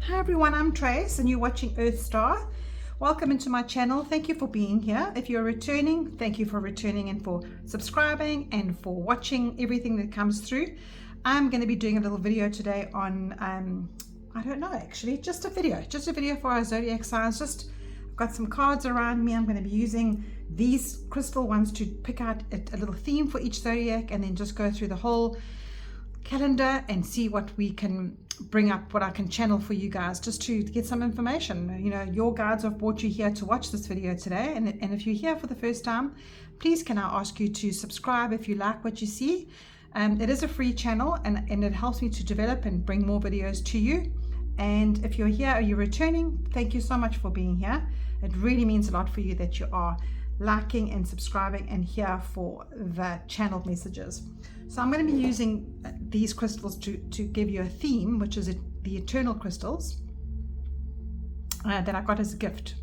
Hi everyone, I'm Trace and you're watching Earth Star. Welcome into my channel. Thank you for being here. If you're returning, thank you for returning and for subscribing and for watching everything that comes through. I'm going to be doing a little video today on, I don't know actually, just a video for our zodiac signs. I've got some cards around me. I'm going to be using these crystal ones to pick out a little theme for each zodiac and then just go through the whole calendar and see what we can bring up, what I can channel for you guys, just to get some information. You know, your guides have brought you here to watch this video today, and if you're here for the first time, please can I ask you to subscribe if you like what you see. It is a free channel and it helps me to develop and bring more videos to you. And if you're here or you're returning, thank you so much for being here. It really means a lot for you that you are liking and subscribing and here for the channel messages. So I'm going to be using these crystals to give you a theme, which is the eternal crystals that I got as a gift.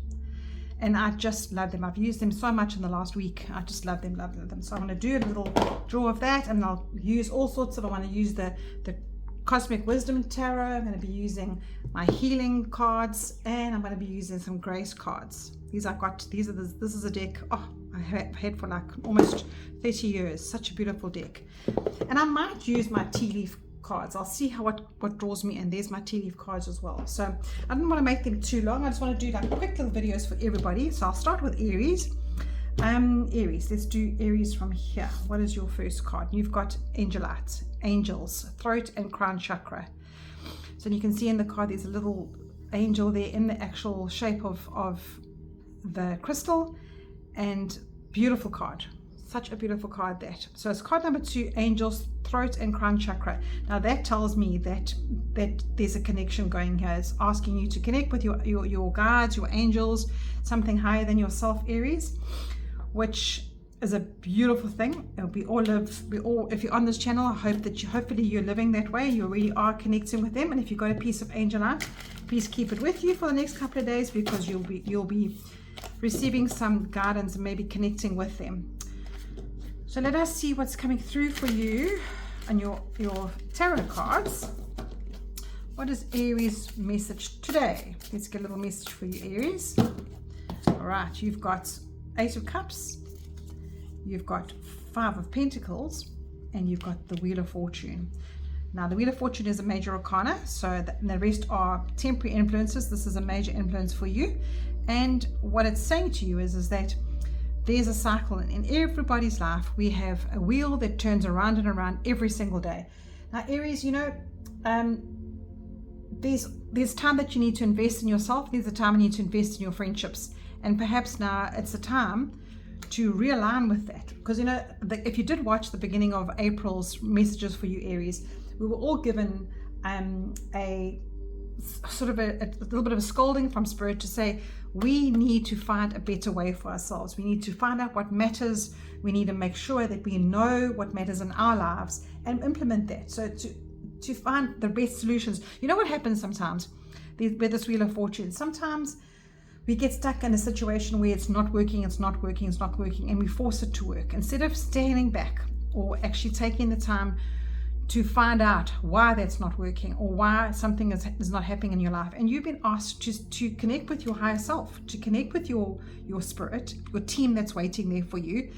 And I just love them. I've used them so much in the last week. I just love them. So I'm going to do a little draw of that, and I'll use all sorts of, I want to use the Cosmic Wisdom Tarot. I'm going to be using my healing cards, and I'm going to be using some grace cards. This is a deck, I've had for like almost 30 years. Such a beautiful deck. And I might use my tea leaf cards. I'll see what draws me, and there's my tea leaf cards as well. So I don't want to make them too long. I just want to do like quick little videos for everybody. So I'll start with Aries. Aries, let's do Aries from here. What is your first card? You've got Angelite, angels, throat and crown chakra. So you can see in the card there's a little angel there in the actual shape of the crystal, and beautiful card. Such a beautiful card that. So it's card number 2, angels, throat and crown chakra. Now that tells me that there's a connection going here. It's asking you to connect with your guides, your angels, something higher than yourself, Aries, which is a beautiful thing. We all if you're on this channel, I hope that hopefully you're living that way. You really are connecting with them. And if you've got a piece of angelite, please keep it with you for the next couple of days, because you'll be receiving some guidance and maybe connecting with them. So let us see what's coming through for you on your tarot cards. What is Aries' message today? Let's get a little message for you, Aries. All right, you've got 8 of Cups, you've got 5 of Pentacles, and you've got the Wheel of Fortune. Now the Wheel of Fortune is a major arcana, so the rest are temporary influences. This is a major influence for you. And what it's saying to you is that there's a cycle in everybody's life. We have a wheel that turns around and around every single day. Now Aries, you know, there's time that you need to invest in yourself. There's a time you need to invest in your friendships, and perhaps now it's a time to realign with that. Because you know, if you did watch the beginning of April's messages for you, Aries, we were all given a little bit of a scolding from Spirit to say we need to find a better way for ourselves. We need to find out what matters. We need to make sure that we know what matters in our lives and implement that. So to find the best solutions. You know what happens sometimes with this Wheel of Fortune? Sometimes we get stuck in a situation where it's not working, and we force it to work instead of standing back or actually taking the time to find out why that's not working or why something is not happening in your life. And you've been asked to connect with your higher self, to connect with your spirit, your team that's waiting there for you.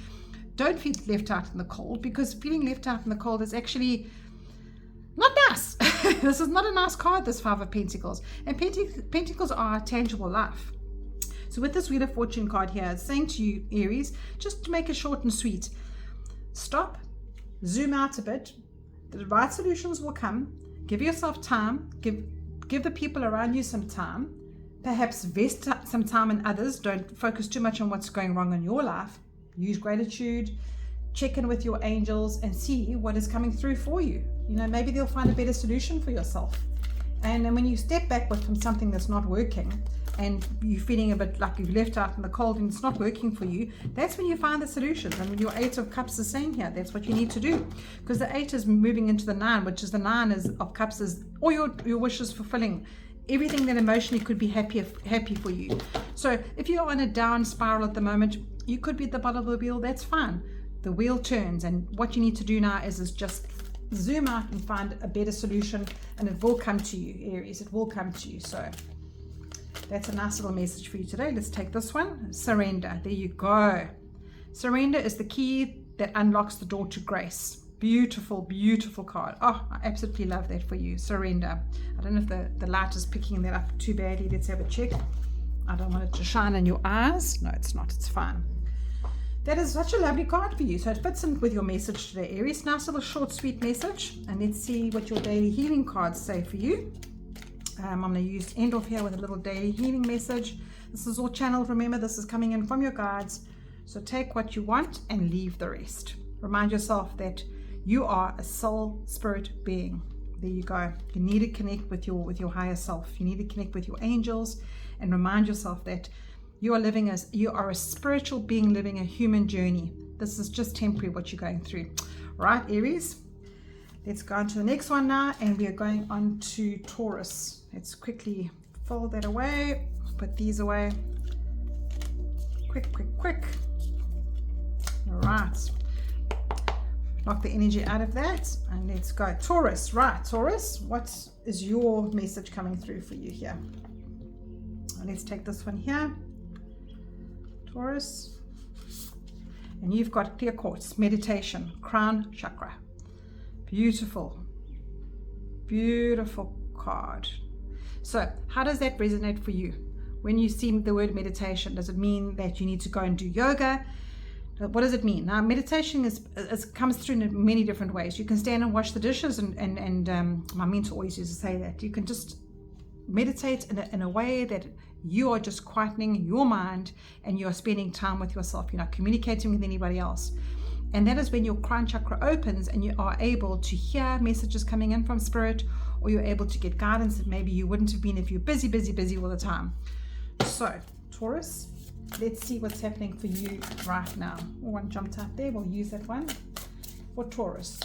Don't feel left out in the cold, because feeling left out in the cold is actually not nice. This is not a nice card, this 5 of Pentacles. And Pentacles are tangible life. So with this Wheel of Fortune card here, it's saying to you, Aries, just to make it short and sweet, stop, zoom out a bit. The right solutions will come. Give yourself time. Give the people around you some time. Perhaps invest some time in others. Don't focus too much on what's going wrong in your life. Use gratitude. Check in with your angels and see what is coming through for you. You know, maybe they'll find a better solution for yourself. And then when you step back from something that's not working, and you're feeling a bit like you've left out in the cold and it's not working for you, that's when you find the solutions. And your 8 of Cups is saying here, that's what you need to do. Because the 8 is moving into the 9, which is the 9 of Cups is all your wishes fulfilling. Everything that emotionally could be happy for you. So if you're on a down spiral at the moment, you could be at the bottom of the wheel, that's fine. The wheel turns, and what you need to do now is just zoom out and find a better solution, and it will come to you, Aries. It will come to you. So that's a nice little message for you today. Let's take this one. Surrender. There you go. Surrender is the key that unlocks the door to grace. Beautiful, beautiful card. Oh, I absolutely love that for you. Surrender. I don't know if the light is picking that up too badly. Let's have a check. I don't want it to shine in your eyes. No, it's not. It's fine. That is such a lovely card for you. So it fits in with your message today, Aries. Nice little short, sweet message. And let's see what your daily healing cards say for you. I'm going to end off here with a little daily healing message. This is all channeled. Remember, this is coming in from your guides. So take what you want and leave the rest. Remind yourself that you are a soul spirit being. There you go. You need to connect with your higher self. You need to connect with your angels and remind yourself that you are a spiritual being living a human journey. This is just temporary what you're going through. Right, Aries? Let's go on to the next one now, and we are going on to Taurus. Let's quickly fold that away. Put these away. Quick, quick, quick. All right. Knock the energy out of that, and let's go. Taurus, right, Taurus, what is your message coming through for you here? And let's take this one here, Taurus, and you've got clear quartz, meditation, crown chakra. Beautiful, beautiful card. So how does that resonate for you? When you see the word meditation, does it mean that you need to go and do yoga? What does it mean? Now, meditation comes through in many different ways. You can stand and wash the dishes, and my mentor always used to say that you can just meditate in a way that you are just quietening your mind and you are spending time with yourself. You're not communicating with anybody else. And that is when your crown chakra opens and you are able to hear messages coming in from spirit, or you're able to get guidance that maybe you wouldn't have been if you're busy all the time. So, Taurus, let's see what's happening for you right now. One jumped out there. We'll use that one. For Taurus,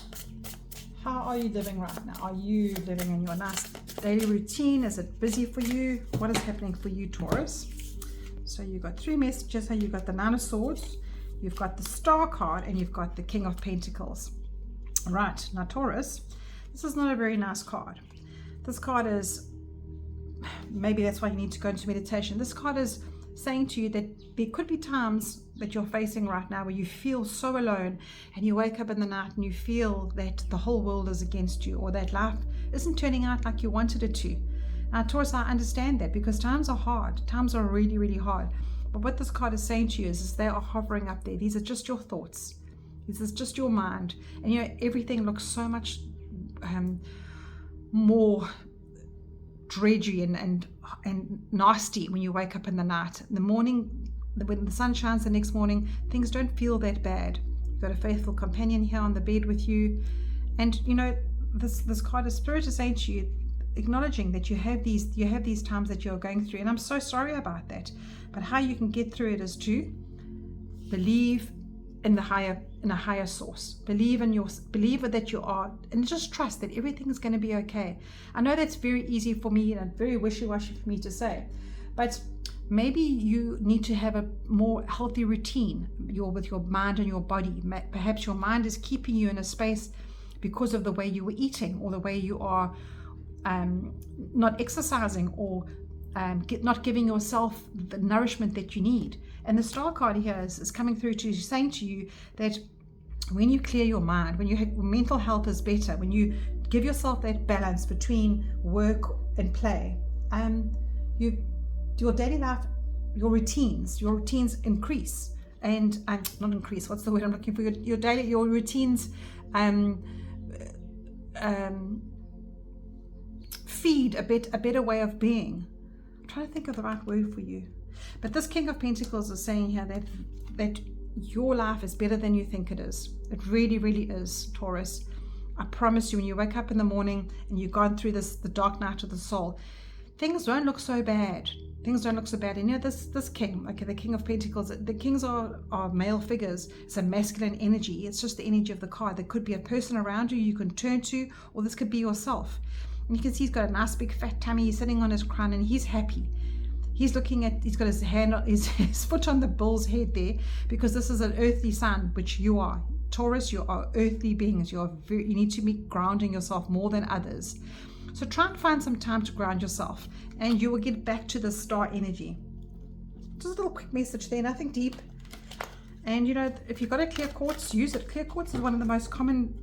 how are you living right now? Are you living in your nice daily routine? Is it busy for you? What is happening for you, Taurus? So you've got three messages. So you've got the Nine of Swords, you've got the Star card, and you've got the King of Pentacles. Right, now Taurus, this is not a very nice card. This card is, maybe that's why you need to go into meditation. This card is saying to you that there could be times that you're facing right now where you feel so alone, and you wake up in the night and you feel that the whole world is against you, or that life isn't turning out like you wanted it to. Now, Taurus, I understand that, because times are hard. Times are really, really hard. But what this card is saying to you is they are hovering up there. These are just your thoughts. This is just your mind. And you know, everything looks so much more dredgy and nasty when you wake up in the night. In the morning, when the sun shines the next morning, things don't feel that bad. You've got a faithful companion here on the bed with you. And you know, this card of spirit is saying to you, acknowledging that you have these times that you're going through, and I'm so sorry about that. But how you can get through it is to believe in a higher source. Believe that you are, and just trust that everything is going to be okay. I know that's very easy for me and very wishy-washy for me to say, but maybe you need to have a more healthy routine with your mind and your body. Perhaps your mind is keeping you in a space because of the way you were eating, or the way you are not exercising, or not giving yourself the nourishment that you need. And the Star card here is coming through to you, saying to you that when you clear your mind, when your mental health is better, when you give yourself that balance between work and play, your daily life, your routines increase. And not increase, what's the word I'm looking for? Your routines feed a better way of being. I'm trying to think of the right word for you. But this King of Pentacles is saying here that your life is better than you think it is. It really, really is, Taurus. I promise you, when you wake up in the morning and you've gone through the dark night of the soul, things don't look so bad. Things don't look so bad. And you know, this king, okay, the King of Pentacles, the kings are male figures. It's a masculine energy. It's just the energy of the card. There could be a person around you can turn to, or this could be yourself. And you can see he's got a nice big fat tummy. He's sitting on his crown and he's happy. He's got his hand, his foot on the bull's head there, because this is an earthly sign, which you are. Taurus, you are earthly beings. You need to be grounding yourself more than others. So try and find some time to ground yourself, and you will get back to the star energy. Just a little quick message there, nothing deep. And you know, if you've got a clear quartz, use it. Clear quartz is one of the most common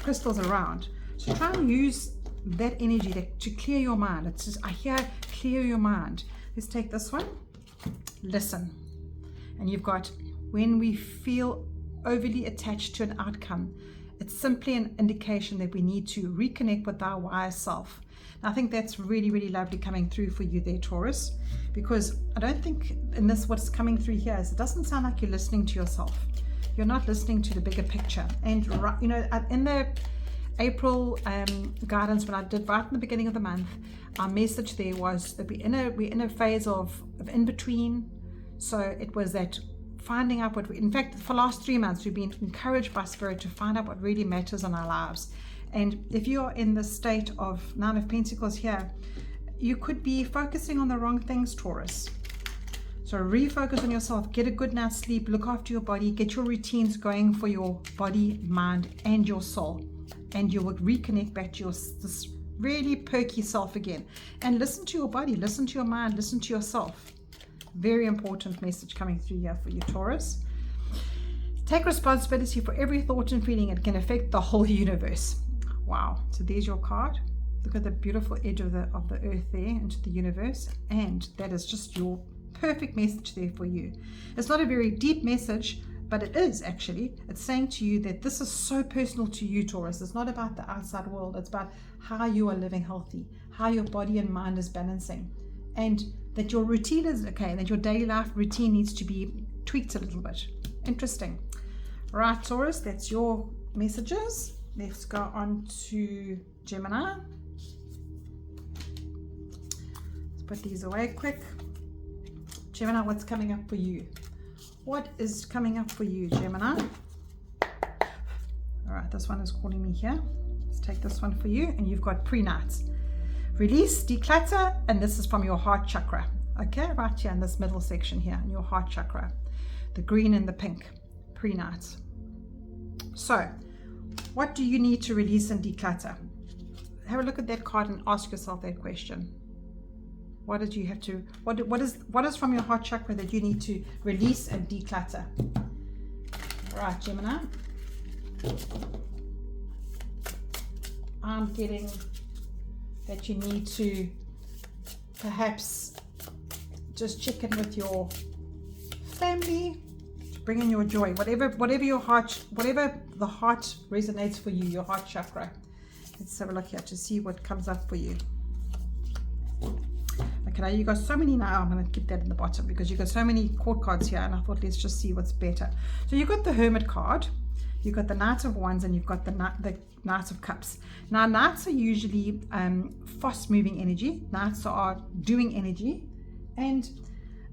crystals around. So try and use that energy to clear your mind. It's just, I hear clear your mind. Let's take this one. Listen. And you've got, when we feel overly attached to an outcome, it's simply an indication that we need to reconnect with our wise self. And I think that's really, really lovely coming through for you there, Taurus, because I don't think in this, what's coming through here is it doesn't sound like you're listening to yourself. You're not listening to the bigger picture. And you know, in the April guidance, when I did right in the beginning of the month, our message there was that we're in a phase of in between. So it was that finding out what in fact, for the last 3 months, we've been encouraged by Spirit to find out what really matters in our lives. And if you're in the state of 9 of Pentacles here, you could be focusing on the wrong things, Taurus. So refocus on yourself, get a good night's sleep, look after your body, get your routines going for your body, mind, and your soul. And you will reconnect back to this really perky self again. And listen to your body, listen to your mind, listen to yourself. Very important message coming through here for you, Taurus. Take responsibility for every thought and feeling. It can affect the whole universe. Wow. So there's your card. Look at the beautiful edge of the earth there into the universe. And that is just your perfect message there for you. It's not a very deep message, but it is actually. It's saying to you that this is so personal to you, Taurus. It's not about the outside world. It's about how you are living healthy, how your body and mind is balancing, and that your routine is okay, that your daily life routine needs to be tweaked a little bit. Interesting. Right, Taurus, that's your messages. Let's go on to Gemini. Let's put these away quick. Gemini, what's coming up for you? What is coming up for you, Gemini? All right, this one is calling me here. Let's take this one for you. And you've got pre-nights. Release, declutter, and this is from your heart chakra. Okay, right here in this middle section here, in your heart chakra. The green and the pink, pre-nights. So, what do you need to release and declutter? Have a look at that card and ask yourself that question. What did you have to, what is from your heart chakra that you need to release and declutter? Right, Gemini. I'm getting that you need to perhaps just check in with your family to bring in your joy, whatever your heart, whatever the heart resonates for you, your heart chakra. Let's have a look here to see what comes up for you. Okay, now you got so many now. I'm going to keep that in the bottom because you got so many court cards here, and I thought let's just see what's better. So you got the Hermit card, you've got the Knight of Wands, and you've got the Knight of Cups. Now Knights are usually fast moving energy. Knights are doing energy, and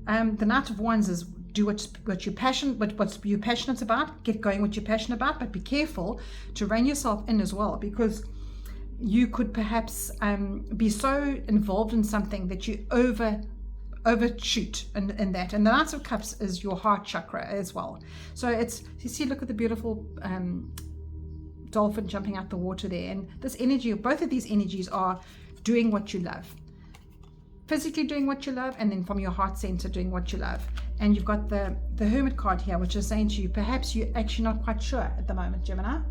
the Knight of Wands is do what you're passionate about, get going what you're passionate about, but be careful to rein yourself in as well, because you could perhaps be so involved in something that you overshoot in that. And the Knight of Cups is your heart chakra as well. So it's, you see, look at the beautiful dolphin jumping out the water there. And this energy, both of these energies are doing what you love. Physically doing what you love, and then from your heart center doing what you love. And you've got the Hermit card here, which is saying to you, perhaps you're actually not quite sure at the moment, Gemini.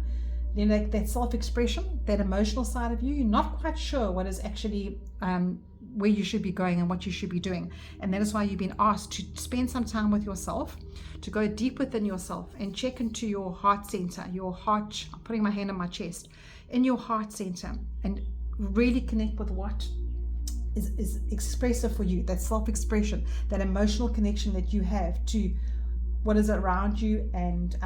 You know, that self-expression, that emotional side of you, you're not quite sure what is actually where you should be going and what you should be doing. And that is why you've been asked to spend some time with yourself, to go deep within yourself and check into your heart center, your heart. I'm putting my hand on my chest, in your heart center, and really connect with what is expressive for you, that self-expression, that emotional connection that you have to what is around you, and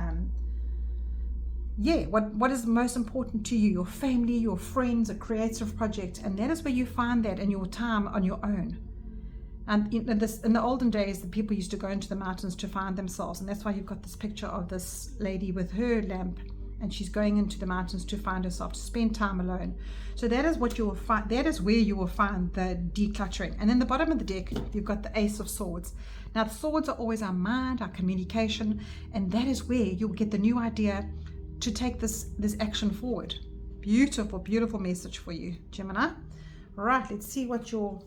what is most important to you, your family, your friends, a creative project. And that is where you find that in your time on your own. And in the olden days, the people used to go into the mountains to find themselves, and that's why you've got this picture of this lady with her lamp and she's going into the mountains to find herself, to spend time alone. So that is what you will find. That is where you will find the decluttering. And in the bottom of the deck, you've got the Ace of Swords. Now, the swords are always our mind, our communication, and that is where you'll get the new idea to take this action forward. Beautiful, beautiful message for you, Gemini. All right, let's see what your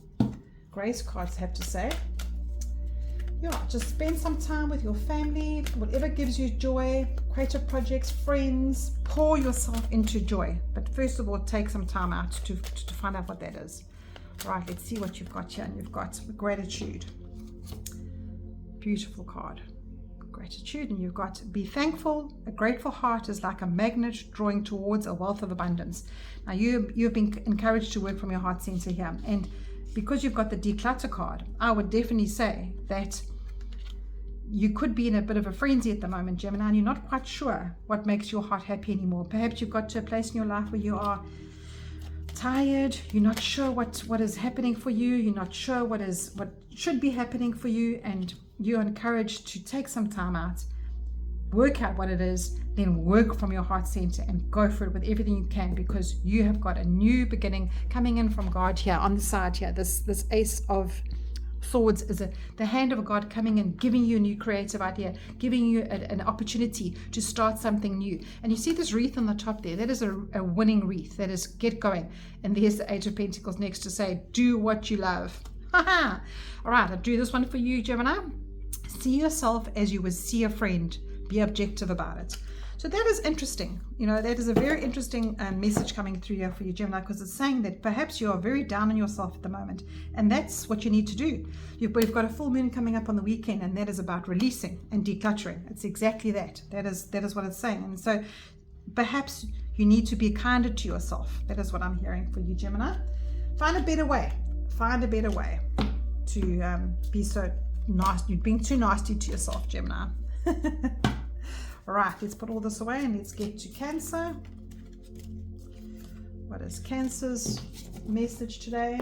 grace cards have to say. Yeah, just spend some time with your family, whatever gives you joy, creative projects, friends, pour yourself into joy. But first of all, take some time out to find out what that is. All right, let's see what you've got here. And you've got gratitude. Beautiful card. Gratitude. And you've got be thankful. A grateful heart is like a magnet drawing towards a wealth of abundance. Now, you've been encouraged to work from your heart center here. And because you've got the declutter card, I would definitely say that you could be in a bit of a frenzy at the moment, Gemini, and you're not quite sure what makes your heart happy anymore. Perhaps you've got to a place in your life where you are tired, you're not sure what is happening for you, you're not sure what should be happening for you, and you're encouraged to take some time out, work out what it is, then work from your heart center and go for it with everything you can, because you have got a new beginning coming in from God here on the side here. This Ace of Swords is the hand of God coming in, giving you a new creative idea, giving you an opportunity to start something new. And you see this wreath on the top there, that is a winning wreath, that is get going. And there's the Age of Pentacles next to say, do what you love. All right, I'll do this one for you, Gemini. See yourself as you would see a friend. Be objective about it. So that is interesting. You know, that is a very interesting message coming through here for you, Gemini, because it's saying that perhaps you are very down on yourself at the moment, and that's what you need to do. We've got a full moon coming up on the weekend, and that is about releasing and decluttering. It's exactly that. That is what it's saying. And so perhaps you need to be kinder to yourself. That is what I'm hearing for you, Gemini. Find a better way. Find a better way to be so nasty. You're being too nasty to yourself, Gemini. All right, let's put all this away and let's get to Cancer. What is Cancer's message today?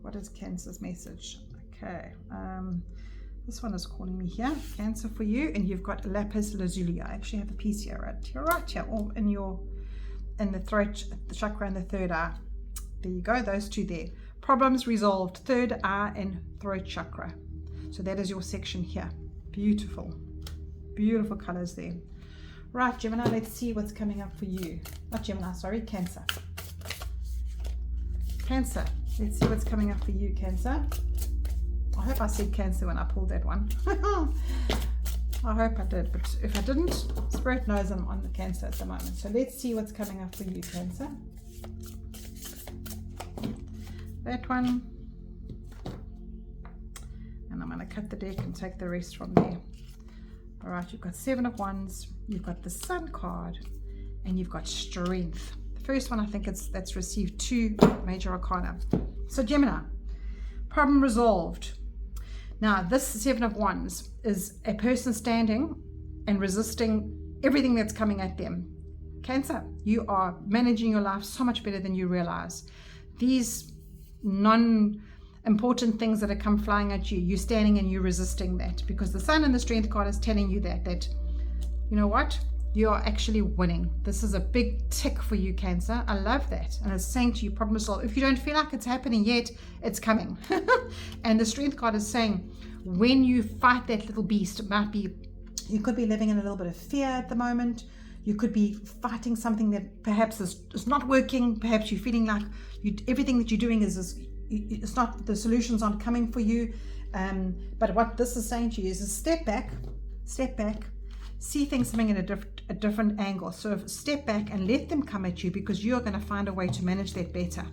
What is Cancer's message? Okay, this one is calling me here. Cancer for you, and you've got lapis lazuli. I actually have a piece here, right? You're right here, all in the throat, the chakra, and the third eye. There you go, those two there. Problems resolved, third eye and throat chakra. So that is your section here. Beautiful, beautiful colors there. Right, Gemini, let's see what's coming up for you. Not Gemini, sorry, Cancer. Cancer, let's see what's coming up for you, Cancer. I hope I said Cancer when I pulled that one. I hope I did, but if I didn't, Spirit knows I'm on the Cancer at the moment. So let's see what's coming up for you, Cancer. That one. And I'm going to cut the deck and take the rest from there. All right, you've got Seven of Wands, you've got the Sun card, and you've got Strength. The first one, I think that's received 2 major arcana. So Gemini, problem resolved. Now, this Seven of Wands is a person standing and resisting everything that's coming at them. Cancer, you are managing your life so much better than you realize. These non-important things that have come flying at you, you're standing and you're resisting that, because the Sun and the Strength card is telling you that you know what, you are actually winning. This is a big tick for you, Cancer. I love that. And it's saying to you, problem solved. If you don't feel like it's happening yet, it's coming. And the Strength card is saying, when you fight that little beast, it might be, you could be living in a little bit of fear at the moment. You could be fighting something that perhaps is not working. Perhaps you're feeling like everything that you're doing it's not, the solutions aren't coming for you. But what this is saying to you is step back, see things coming in a different angle. So step back and let them come at you, because you're going to find a way to manage that better.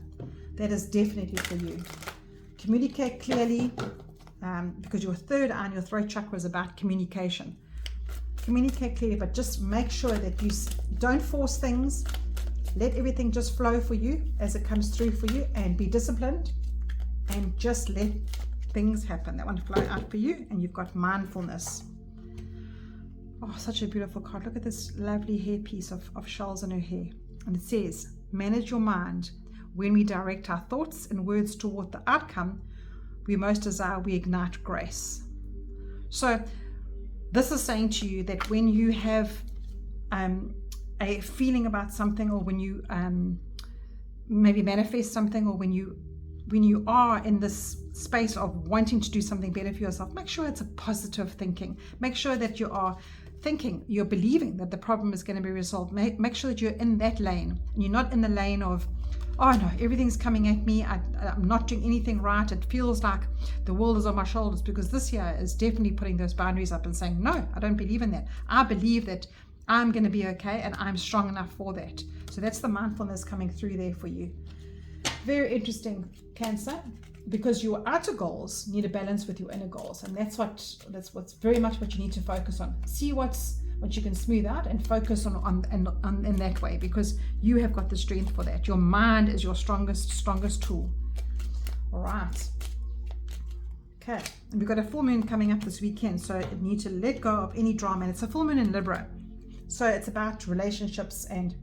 That is definitely for you. Communicate clearly, because your third eye and your throat chakra is about communication. Communicate clearly, but just make sure that you don't force things. Let everything just flow for you as it comes through for you, and be disciplined and just let things happen. That one flow out for you, and you've got mindfulness. Oh, such a beautiful card. Look at this lovely hairpiece of shells in her hair. And it says, manage your mind. When we direct our thoughts and words toward the outcome we most desire, we ignite grace. So This is saying to you that when you have a feeling about something, or when you maybe manifest something, or when you are in this space of wanting to do something better for yourself, make sure it's a positive thinking. Make sure that you are thinking, you're believing that the problem is going to be resolved. Make sure that you're in that lane, and you're not in the lane of, oh no, everything's coming at me, I'm not doing anything right, it feels like the world is on my shoulders. Because this year is definitely putting those boundaries up and saying, no, I don't believe in that. I believe that I'm going to be okay, and I'm strong enough for that. So that's the mindfulness coming through there for you. Very interesting, Cancer, because your outer goals need a balance with your inner goals, and that's what's very much what you need to focus on. See what you can smooth out and focus on in that way, because you have got the strength for that. Your mind is your strongest tool. All right. Okay, and we've got a full moon coming up this weekend, so you need to let go of any drama. And it's a full moon in Libra, so it's about relationships, and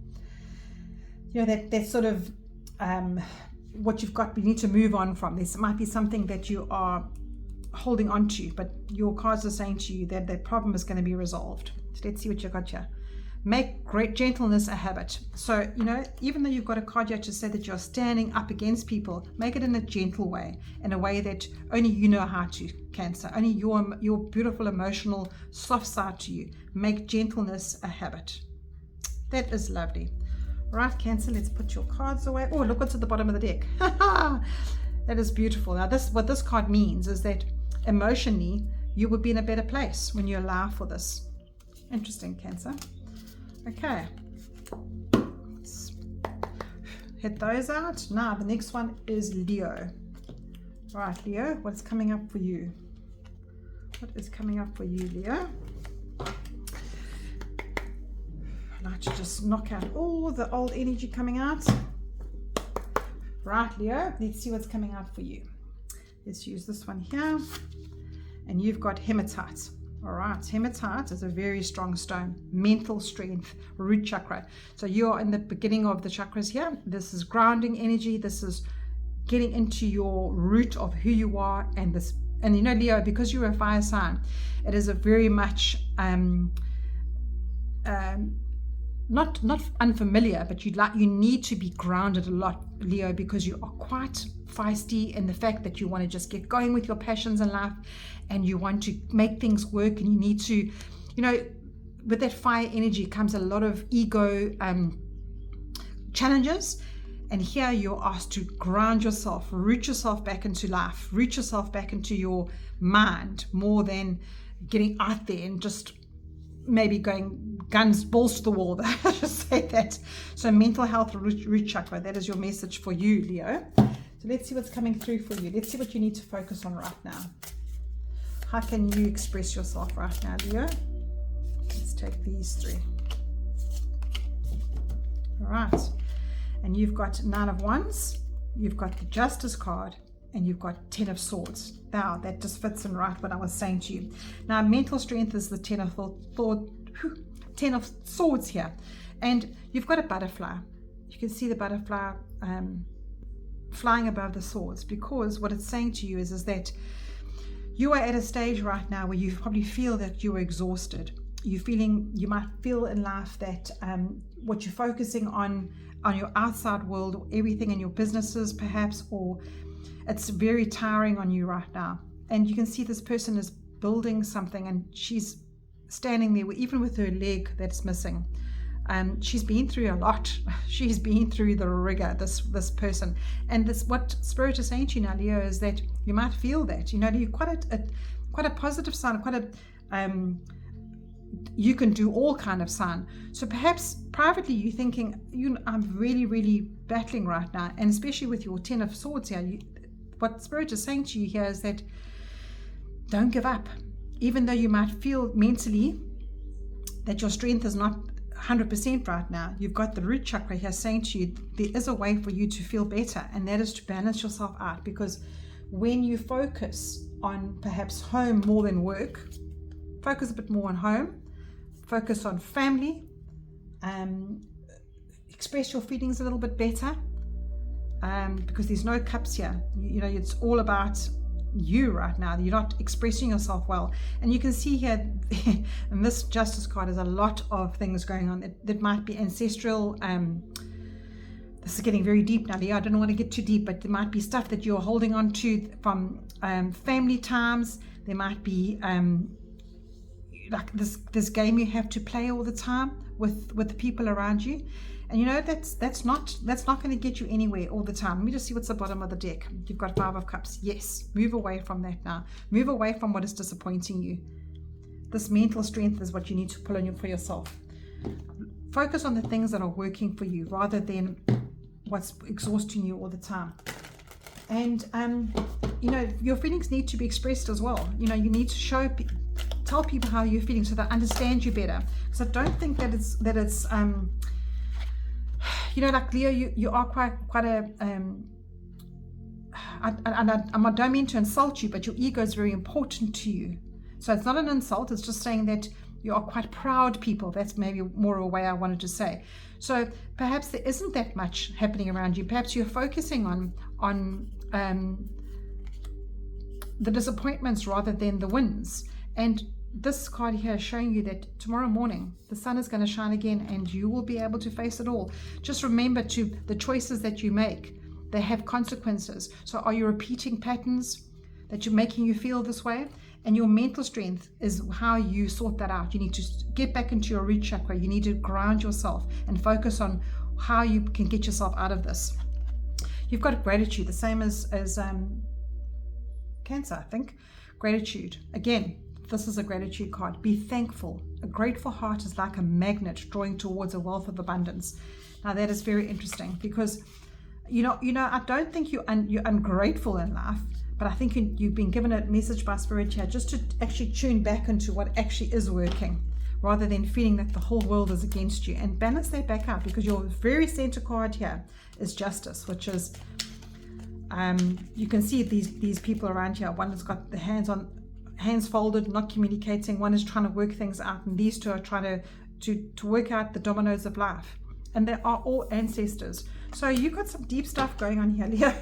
that sort of what you've got, you need to move on from. This might be something that you are holding on to, but your cards are saying to you that that problem is going to be resolved. So let's see what you got here. Make great gentleness a habit. So, even though you've got a card here to say that you're standing up against people, make it in a gentle way, in a way that only you know how to, Cancer. Only your beautiful, emotional, soft side to you. Make gentleness a habit. That is lovely. Right, Cancer, let's put your cards away. Oh, look what's at the bottom of the deck. That is beautiful. Now, what this card means is that emotionally, you would be in a better place when you allow for this. Interesting, Cancer. Okay, let's hit those out. Now the next one is Leo. Right, Leo, what's coming up for you? What is coming up for you, Leo? I'd like to just knock out all the old energy coming out. Right, Leo, let's see what's coming out for you. Let's use this one here. And you've got hematite. All right, hematite is a very strong stone. Mental strength, root chakra. So you're in the beginning of the chakras here. This is grounding energy. This is getting into your root of who you are. And Leo, because you're a fire sign, it is a very much not unfamiliar, but you need to be grounded a lot, Leo, because you are quite feisty in the fact that you want to just get going with your passions in life, and you want to make things work, and you need to, with that fire energy comes a lot of ego challenges. And here you're asked to ground yourself, root yourself back into life, root yourself back into your mind, more than getting out there and just maybe going guns balls to the wall. I just say that. So mental health, root chakra, that is your message for you, Leo. So let's see what's coming through for you. Let's see what you need to focus on right now. How can you express yourself right now, Leo? Let's take these three. All right. And you've got 9 of Wands, you've got the Justice card, and you've got 10 of Swords. Now, that just fits in right what I was saying to you. Now, mental strength is the 10 of Swords here. And you've got a butterfly. You can see the butterfly flying above the swords, because what it's saying to you is that you are at a stage right now where you probably feel that you are exhausted. You might feel in life that what you're focusing on your outside world, or everything in your businesses perhaps, or it's very tiring on you right now. And you can see this person is building something, and she's standing there even with her leg that's missing. She's been through a lot. She's been through the rigor, this person. And this, what Spirit is saying to you now, Leo, is that you might feel that, you're quite a positive sign, you can do all kind of sign. So perhaps privately you're thinking, I'm really, really battling right now. And especially with your 10 of Swords here, what Spirit is saying to you here is that don't give up. Even though you might feel mentally that your strength is not 100% right now, you've got the root chakra here saying to you, there is a way for you to feel better, and that is to balance yourself out. Because when you focus on perhaps home more than work, focus a bit more on home, focus on family, express your feelings a little bit better, because there's no cups here. It's all about you right now. You're not expressing yourself well. And you can see here, in this Justice card, there's a lot of things going on. That might be ancestral. This is getting very deep now, Leo. I don't want to get too deep, but there might be stuff that you're holding on to from family times. There might be like this game you have to play all the time with the people around you. And you know, that's not going to get you anywhere all the time. Let me just see what's the bottom of the deck. You've got 5 of Cups. Yes, move away from that now. Move away from what is disappointing you. This mental strength is what you need to pull on for yourself. Focus on the things that are working for you rather than what's exhausting you all the time. And you know, your feelings need to be expressed as well. You know, you need to tell people how you're feeling so they understand you better. Because I don't think that it's you know, like Leo, you are quite a I don't mean to insult you, but your ego is very important to you. So it's not an insult, it's just saying that you are quite proud people. That's maybe more a way I wanted to say. So perhaps there isn't that much happening around you. Perhaps you're focusing on the disappointments rather than the wins. And this card here is showing you that tomorrow morning the sun is going to shine again and you will be able to face it all. Just remember the choices that you make, they have consequences. So are you repeating patterns that you're making you feel this way? And your mental strength is how you sort that out. You need to get back into your root chakra. You need to ground yourself and focus on how you can get yourself out of this. You've got gratitude, the same as Cancer, I think. Gratitude. Again, this is a gratitude card. Be thankful. A grateful heart is like a magnet drawing towards a wealth of abundance. Now that is very interesting because, you know, I don't think you're ungrateful in life. But I think you've been given a message by Spirit here just to actually tune back into what actually is working rather than feeling that the whole world is against you, and balance that back out, because your very center card here is Justice, which is you can see these people around here. One has got the hands folded, not communicating. One is trying to work things out, and these two are trying to work out the dominoes of life, and they are all ancestors. So you've got some deep stuff going on here, Leo.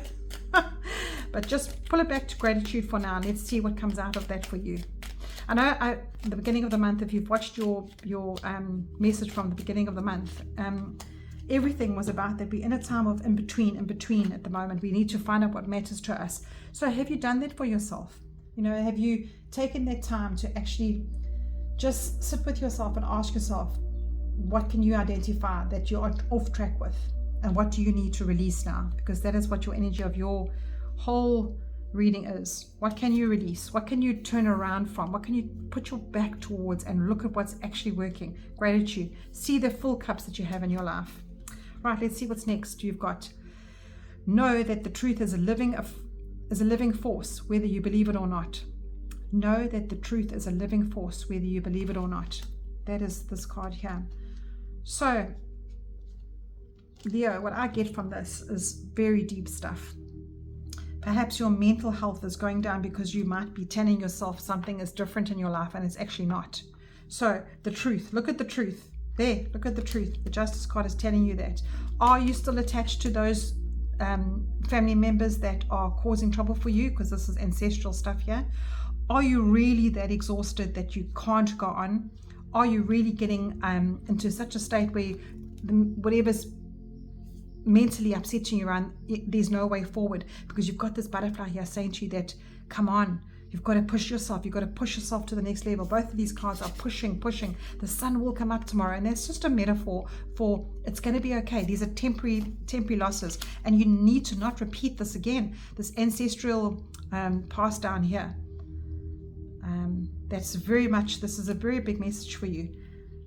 But just pull it back to gratitude for now. Let's see what comes out of that for you. I know at the beginning of the month, if you've watched your message from the beginning of the month, everything was about that we're in a time of in between at the moment. We need to find out what matters to us. So have you done that for yourself? You know, have you taken that time to actually just sit with yourself and ask yourself, what can you identify that you're off track with? And what do you need to release now? Because that is what your energy of your whole reading is. What can you release? What can you turn around from? What can you put your back towards and look at what's actually working? Gratitude. See the full cups that you have in your life. Right, let's see what's next. You've got know that the truth is a living force, whether you believe it or not. Know that the truth is a living force, whether you believe it or not. That is this card here. So Leo, what I get from this is very deep stuff. Perhaps your mental health is going down because you might be telling yourself something is different in your life and it's actually not. So the truth, look at the truth. There, look at the truth. The Justice card is telling you that. Are you still attached to those family members that are causing trouble for you? Because this is ancestral stuff here. Are you really that exhausted that you can't go on? Are you really getting into such a state where whatever's mentally upsetting you around, there's no way forward? Because you've got this butterfly here saying to you that, come on, you've got to push yourself. You've got to push yourself to the next level. Both of these cards are pushing. The sun will come up tomorrow. And that's just a metaphor for it's going to be okay. These are temporary losses. And you need to not repeat this again. This ancestral pass down here. That's very much, this is a very big message for you.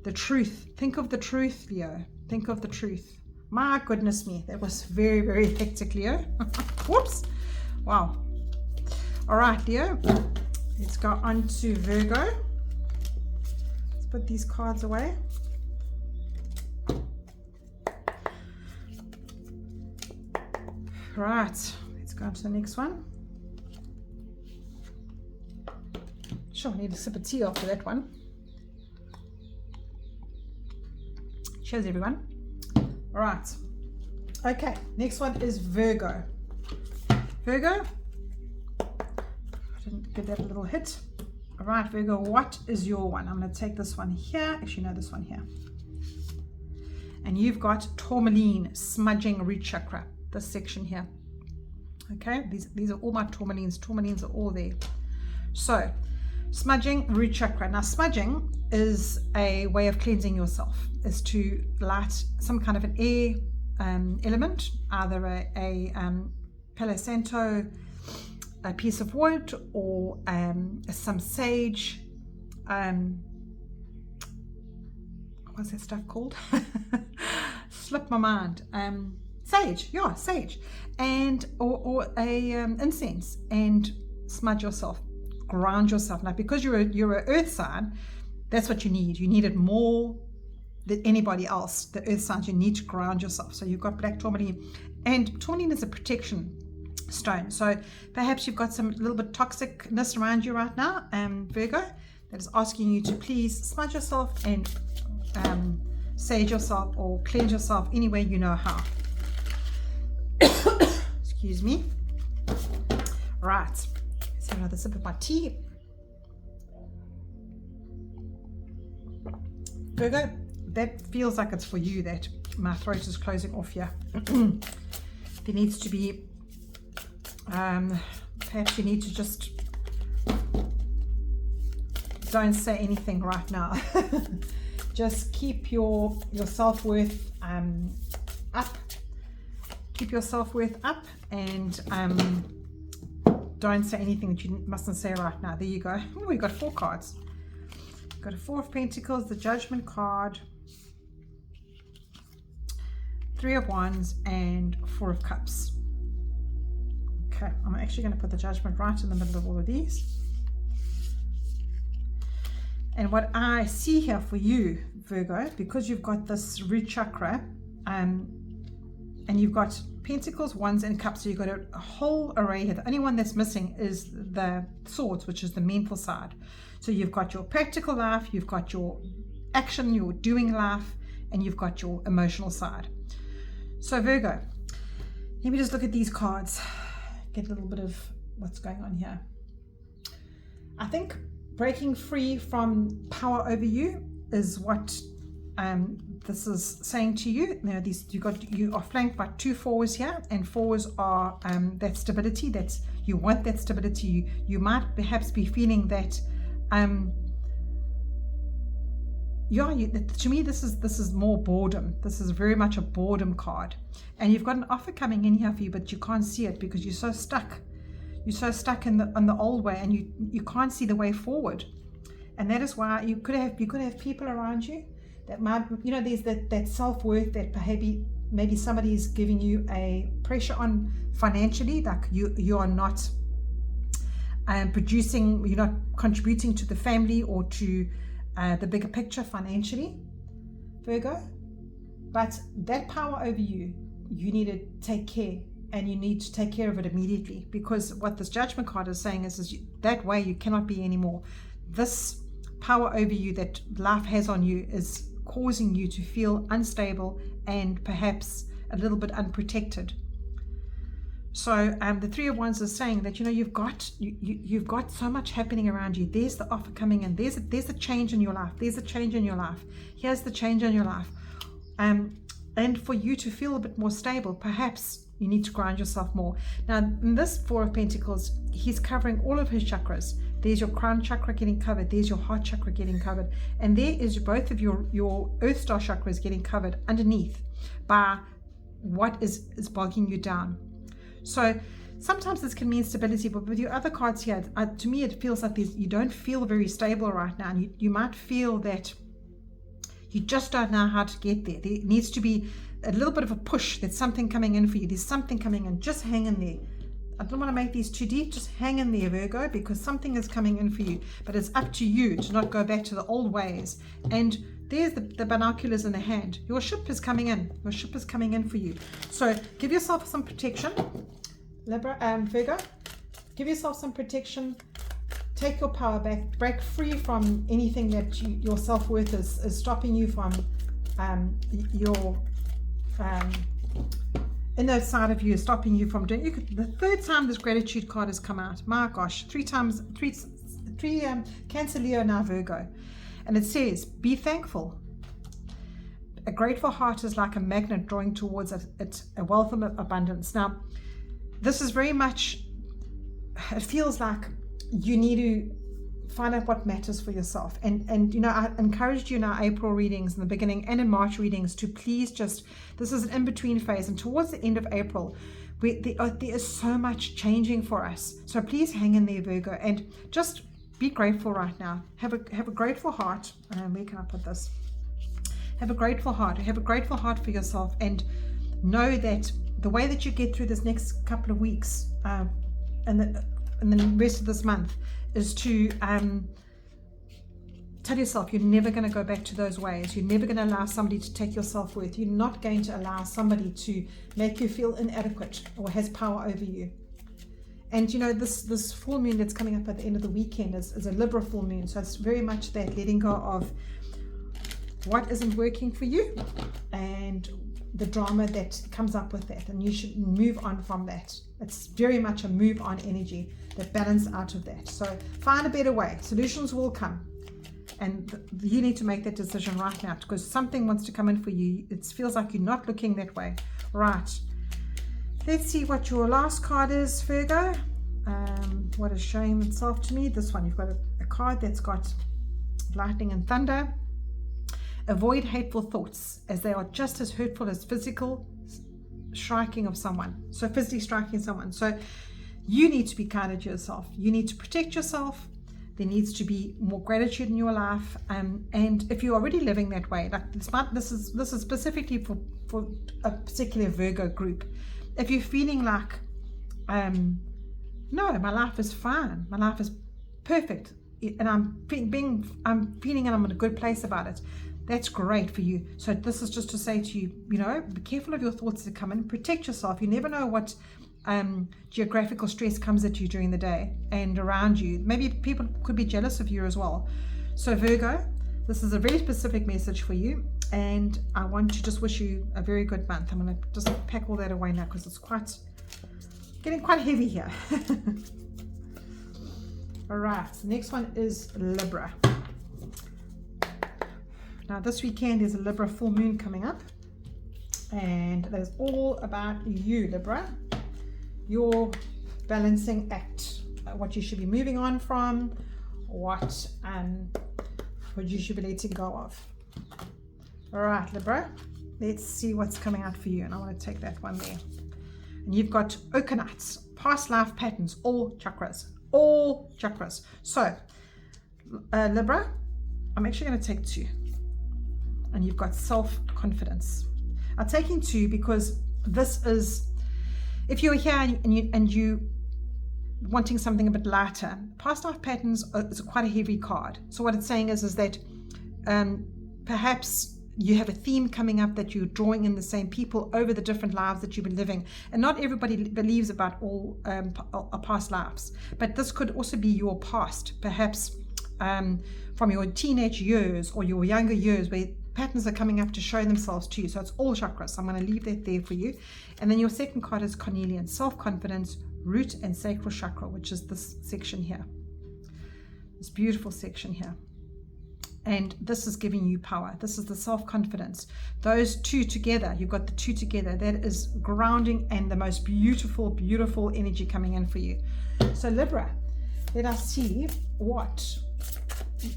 The truth. Think of the truth, Leo. Think of the truth. My goodness me. That was very, very hectic, Leo. Whoops. Wow. All right, Leo, let's go on to Virgo. Let's put these cards away. Right, let's go on to the next one. Sure, I need a sip of tea after that one. Cheers, everyone. All right. Okay, next one is Virgo. Virgo, Didn't give that a little hit. All right, Virgo, what is your one? I'm going to take this one here. Actually, no, this one here. And you've got tourmaline, smudging, root chakra, this section here. Okay, these are all my tourmalines. Tourmalines are all there. So, smudging, root chakra. Now, smudging is a way of cleansing yourself, is to light some kind of an air element, either a Palo Santo, a piece of wood, or some sage. What's that stuff called? Slipped my mind. Sage, yeah, sage, and or a incense, and smudge yourself, ground yourself. Now, because you're a earth sign, that's what you need. You need it more than anybody else. The earth signs, you need to ground yourself. So you've got black tourmaline, and tourmaline is a protection stone. So perhaps you've got some little bit toxicness around you right now, Virgo, that is asking you to please smudge yourself and sage yourself or cleanse yourself any way you know how. Excuse me. Right, let's have another sip of my tea. Virgo, that feels like it's for you, that my throat is closing off here. There needs to be perhaps you need to just don't say anything right now. Just keep your self-worth up. Keep your self-worth up, and don't say anything that you mustn't say right now. There you go. Oh, we got 4 cards. We've got a 4 of Pentacles, the Judgment card, 3 of Wands, and 4 of Cups. Okay, I'm actually going to put the Judgment right in the middle of all of these. And what I see here for you, Virgo, because you've got this root chakra, and you've got Pentacles, Wands, and Cups, so you've got a whole array here. The only one that's missing is the Swords, which is the mental side. So you've got your practical life, you've got your action, your doing life, and you've got your emotional side. So Virgo, let me just look at these cards, get a little bit of what's going on here. I think breaking free from power over you is what this is saying to you. Now, you are flanked by 2 4s here, and 4s are that stability. That's, you want that stability. You might perhaps be feeling that. To me, this is more boredom. This is very much a boredom card, and you've got an offer coming in here for you, but you can't see it because you're so stuck. You're so stuck in the old way, and you can't see the way forward. And that is why you could have people around you that might, there's that self-worth that maybe somebody is giving you a pressure on financially, like you are not producing, you're not contributing to the family or to the bigger picture financially, Virgo. But that power over you need to take care, and you need to take care of it immediately, because what this Judgment card is saying is that way you cannot be anymore. This power over you that life has on you is causing you to feel unstable and perhaps a little bit unprotected. So the 3 of Wands is saying that you've got so much happening around you. There's the offer coming in. There's a change in your life. There's a change in your life. Here's the change in your life. And for you to feel a bit more stable, perhaps you need to ground yourself more. Now, in this 4 of Pentacles, he's covering all of his chakras. There's your crown chakra getting covered. There's your heart chakra getting covered. And there is both of your earth star chakras getting covered underneath by what is bogging you down. So sometimes this can mean stability, but with your other cards here, to me it feels like you don't feel very stable right now. And you might feel that you just don't know how to get there. There needs to be a little bit of a push. There's something coming in for you. There's something coming in. Just hang in there. I don't want to make these too deep. Just hang in there, Virgo, because something is coming in for you. But it's up to you to not go back to the old ways. And there's the binoculars in the hand. Your ship is coming in. Your ship is coming in for you. So give yourself some protection, Libra, Virgo. Give yourself some protection. Take your power back. Break free from anything that your self-worth is stopping you from inner side of you is stopping you from doing. The third time this gratitude card has come out. My gosh, three Cancer, Leo, now Virgo, and it says, "Be thankful. A grateful heart is like a magnet drawing towards it a wealth of abundance." Now, this is very much. It feels like you need to find out what matters for yourself, and you know, I encouraged you in our April readings in the beginning and in March readings to please just, this is an in-between phase, and towards the end of April there is so much changing for us, so please hang in there, Virgo, and just be grateful right now. Have a grateful heart. Where can I put this? Have a grateful heart. Have a grateful heart for yourself, and know that the way that you get through this next couple of weeks and the rest of this month is to tell yourself you're never going to go back to those ways. You're never going to allow somebody to take your self-worth. You're not going to allow somebody to make you feel inadequate or has power over you. And you know, this full moon that's coming up at the end of the weekend is a Libra full moon, so it's very much that letting go of what isn't working for you and the drama that comes up with that, and you should move on from that. It's very much a move on energy, that balance out of that. So find a better way. Solutions will come, and you need to make that decision right now, because something wants to come in for you. It feels like you're not looking that way. Right, let's see what your last card is, Virgo. What is showing itself to me? This one, you've got a card that's got lightning and thunder. Avoid hateful thoughts, as they are just as hurtful as physical striking of someone. So physically striking someone. So you need to be kind to yourself. You need to protect yourself. There needs to be more gratitude in your life. And if you're already living that way, like this is specifically for a particular Virgo group. If you're feeling like, no, my life is fine, my life is perfect, and I'm feeling and I'm in a good place about it, that's great for you. So this is just to say to you, you know, be careful of your thoughts that come in. Protect yourself. You never know what geographical stress comes at you during the day and around you. Maybe people could be jealous of you as well. So Virgo, this is a very specific message for you, and I want to just wish you a very good month. I'm going to just pack all that away now because it's getting quite heavy here. All right, the next one is Libra. Now this weekend there's a Libra full moon coming up, and that is all about you, Libra. Your balancing act, what you should be moving on from, what you should be letting go of. All right, Libra, let's see what's coming out for you, and I want to take that one there. And you've got Okanites, past life patterns, all chakras. So Libra, I'm actually going to take 2. And you've got self-confidence. I'm taking 2 because this is, if you're here and you wanting something a bit lighter, past life patterns is quite a heavy card. So what it's saying is that perhaps you have a theme coming up that you're drawing in the same people over the different lives that you've been living, and not everybody believes about all past lives, but this could also be your past, perhaps from your teenage years or your younger years, where patterns are coming up to show themselves to you. So it's all chakras. So I'm going to leave that there for you. And then your second card is Cornelian, self-confidence, root and sacral chakra, which is this section here, this beautiful section here. And this is giving you power. This is the self-confidence. Those 2 together, you've got the 2 together, that is grounding and the most beautiful, beautiful energy coming in for you. So Libra, let us see what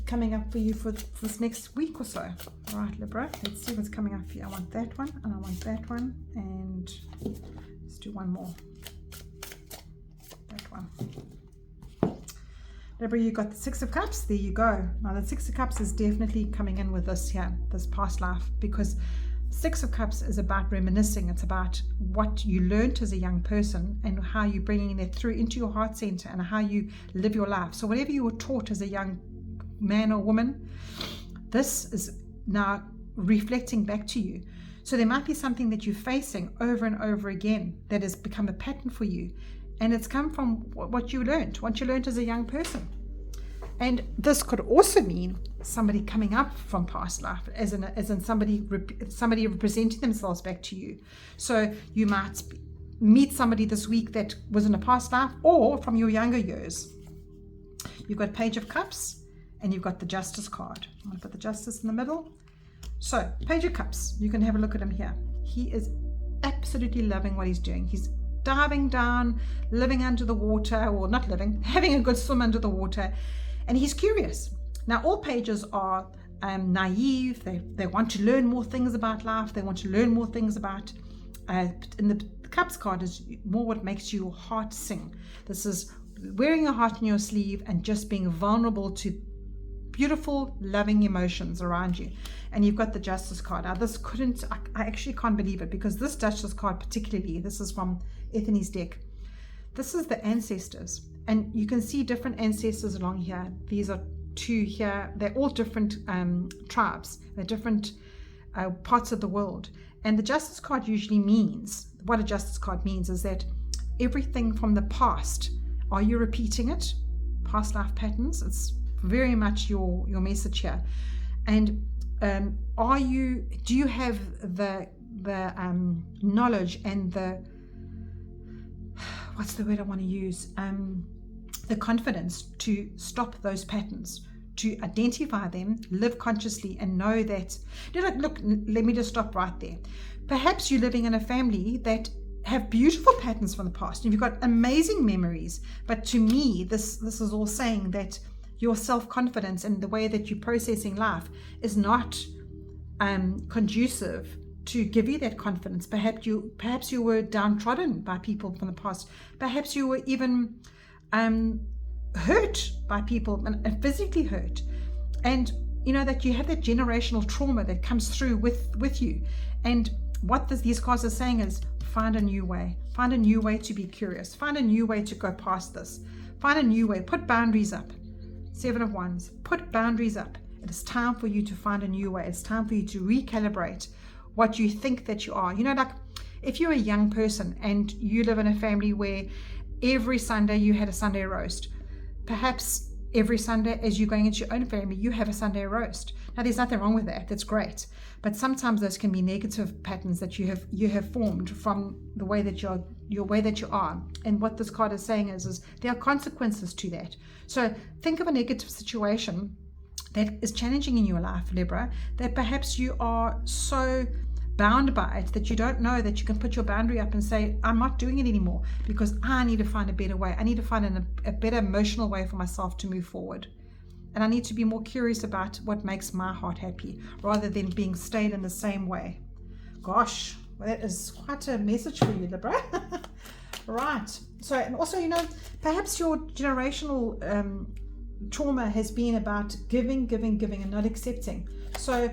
coming up for you for this next week or so. All right, Libra, let's see what's coming up for you. I want that one, and I want that one, and let's do one more. That one. Libra, you got the 6 of Cups. There you go. Now the 6 of Cups is definitely coming in with this here, this past life, because 6 of Cups is about reminiscing. It's about what you learned as a young person and how you're bringing that through into your heart center and how you live your life. So whatever you were taught as a young man or woman, this is now reflecting back to you. So there might be something that you're facing over and over again that has become a pattern for you, and it's come from what you learned as a young person. And this could also mean somebody coming up from past life, as in somebody representing themselves back to you. So you might meet somebody this week that was in a past life or from your younger years. You've got Page of Cups and you've got the Justice card. I'm going to put the Justice in the middle. So Page of Cups, you can have a look at him here. He is absolutely loving what he's doing. He's diving down, living under the water, or not living, having a good swim under the water, and he's curious. Now, all pages are naive. They want to learn more things about life. They want to learn more things about, and the Cups card is more what makes your heart sing. This is wearing your heart in your sleeve and just being vulnerable to beautiful, loving emotions around you. And you've got the Justice card. Now, this I actually can't believe it, because this Justice card particularly, this is from Ethany's deck. This is the ancestors. And you can see different ancestors along here. These are two here. They're all different tribes. They're different parts of the world. And the Justice card usually means, what a Justice card means is that everything from the past, are you repeating it? Past life patterns. It's very much your message here. And do you have the knowledge and what's the word I want to use, the confidence to stop those patterns, to identify them, live consciously, and know that, look, let me just stop right there. Perhaps you're living in a family that have beautiful patterns from the past and you've got amazing memories, but to me this is all saying that your self-confidence and the way that you're processing life is not conducive to give you that confidence. Perhaps you were downtrodden by people from the past. Perhaps you were even hurt by people, and physically hurt, and that you have that generational trauma that comes through with you. And what these cards are saying is, find a new way to be curious, find a new way to go past this, find a new way, put boundaries up. 7 of Wands, put boundaries up. It is time for you to find a new way. It's time for you to recalibrate what you think that you are. Like if you're a young person and you live in a family where every Sunday you had a Sunday roast, perhaps every Sunday as you're going into your own family, you have a Sunday roast. Now, there's nothing wrong with that. That's great. But sometimes those can be negative patterns that you have formed from the way that your way that you are. And what this card is saying is there are consequences to that. So think of a negative situation that is challenging in your life, Libra, that perhaps you are so bound by it that you don't know that you can put your boundary up and say, I'm not doing it anymore because I need to find a better way. I need to find a better emotional way for myself to move forward. And I need to be more curious about what makes my heart happy rather than being stayed in the same way. Gosh, well, that is quite a message for you, Libra. Right. So, and also, perhaps your generational trauma has been about giving and not accepting. So,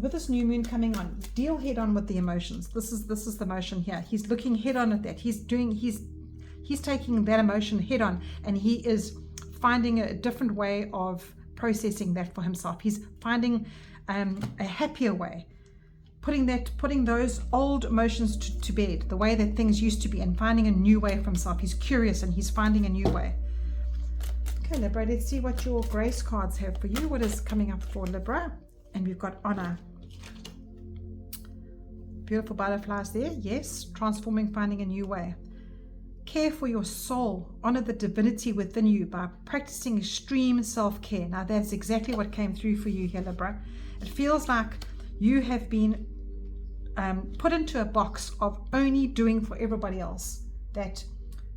with this new moon coming on, deal head on with the emotions. This is the emotion here. He's looking head on at that. He's taking that emotion head on, and he is finding a different way of processing that for himself. He's finding a happier way, putting those old emotions to bed, the way that things used to be, and finding a new way for himself. He's curious and he's finding a new way. Okay, Libra, let's see what your grace cards have for you. What is coming up for Libra? And we've got honor. Beautiful butterflies there. Yes, transforming, finding a new way. Care for your soul. Honor the divinity within you by practicing extreme self-care. Now, that's exactly what came through for you here, Libra. It feels like you have been put into a box of only doing for everybody else. That,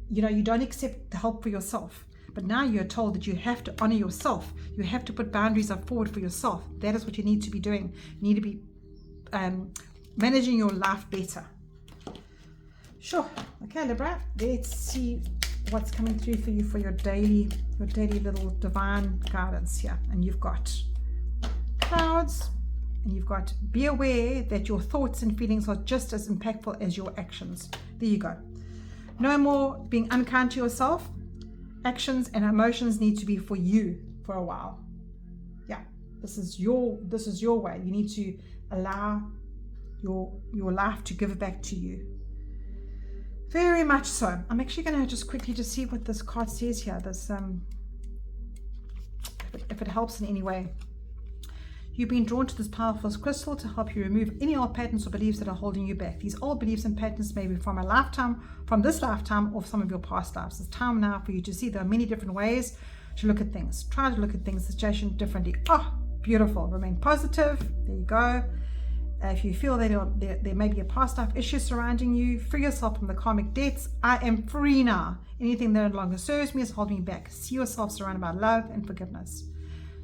you don't accept the help for yourself. But now you're told that you have to honor yourself. You have to put boundaries up forward for yourself. That is what you need to be doing. You need to be managing your life better. Sure. Okay, Libra, let's see what's coming through for you for your daily little divine guidance here. And you've got clouds, and you've got be aware that your thoughts and feelings are just as impactful as your actions. There you go. No more being unkind to yourself. Actions and emotions need to be for you for a while. Yeah, this is your way. You need to allow your life to give back to you. Very much so. I'm actually going to just quickly see what this card says here. This if it helps in any way. You've been drawn to this powerful crystal to help you remove any old patterns or beliefs that are holding you back. These old beliefs and patterns may be from a lifetime, from this lifetime, or some of your past lives. It's time now for you to see there are many different ways to look at things. Try to look at things, the situation differently. Oh, beautiful. Remain positive. There you go. If you feel that there may be a past life issue surrounding you, free yourself from the karmic debts. I am free now. Anything that no longer serves me is holding me back. See yourself surrounded by love and forgiveness.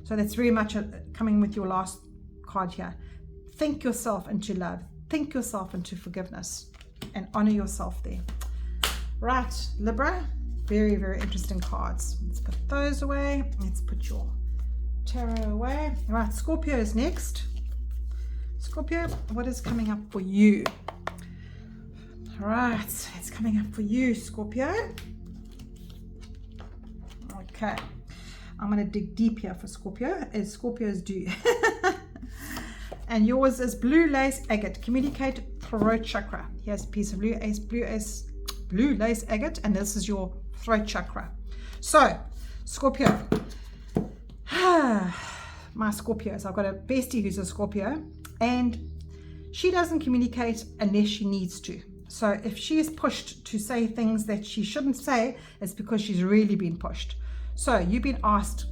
So that's very much coming with your last card here. Think yourself into love. Think yourself into forgiveness. And honor yourself there. Right, Libra. Very, very interesting cards. Let's put those away. Let's put your tarot away. All right, Scorpio is next. Scorpio, what is coming up for you? All right, it's coming up for you, Scorpio. Okay. I'm going to dig deep here for Scorpio, as Scorpios do. And yours is blue lace agate. Communicate throat chakra. Here's a piece of blue lace agate, and this is your throat chakra. So, Scorpio. My Scorpios. I've got a bestie who's a Scorpio, and she doesn't communicate unless she needs to. So if she is pushed to say things that she shouldn't say, it's because she's really been pushed. So you've been asked,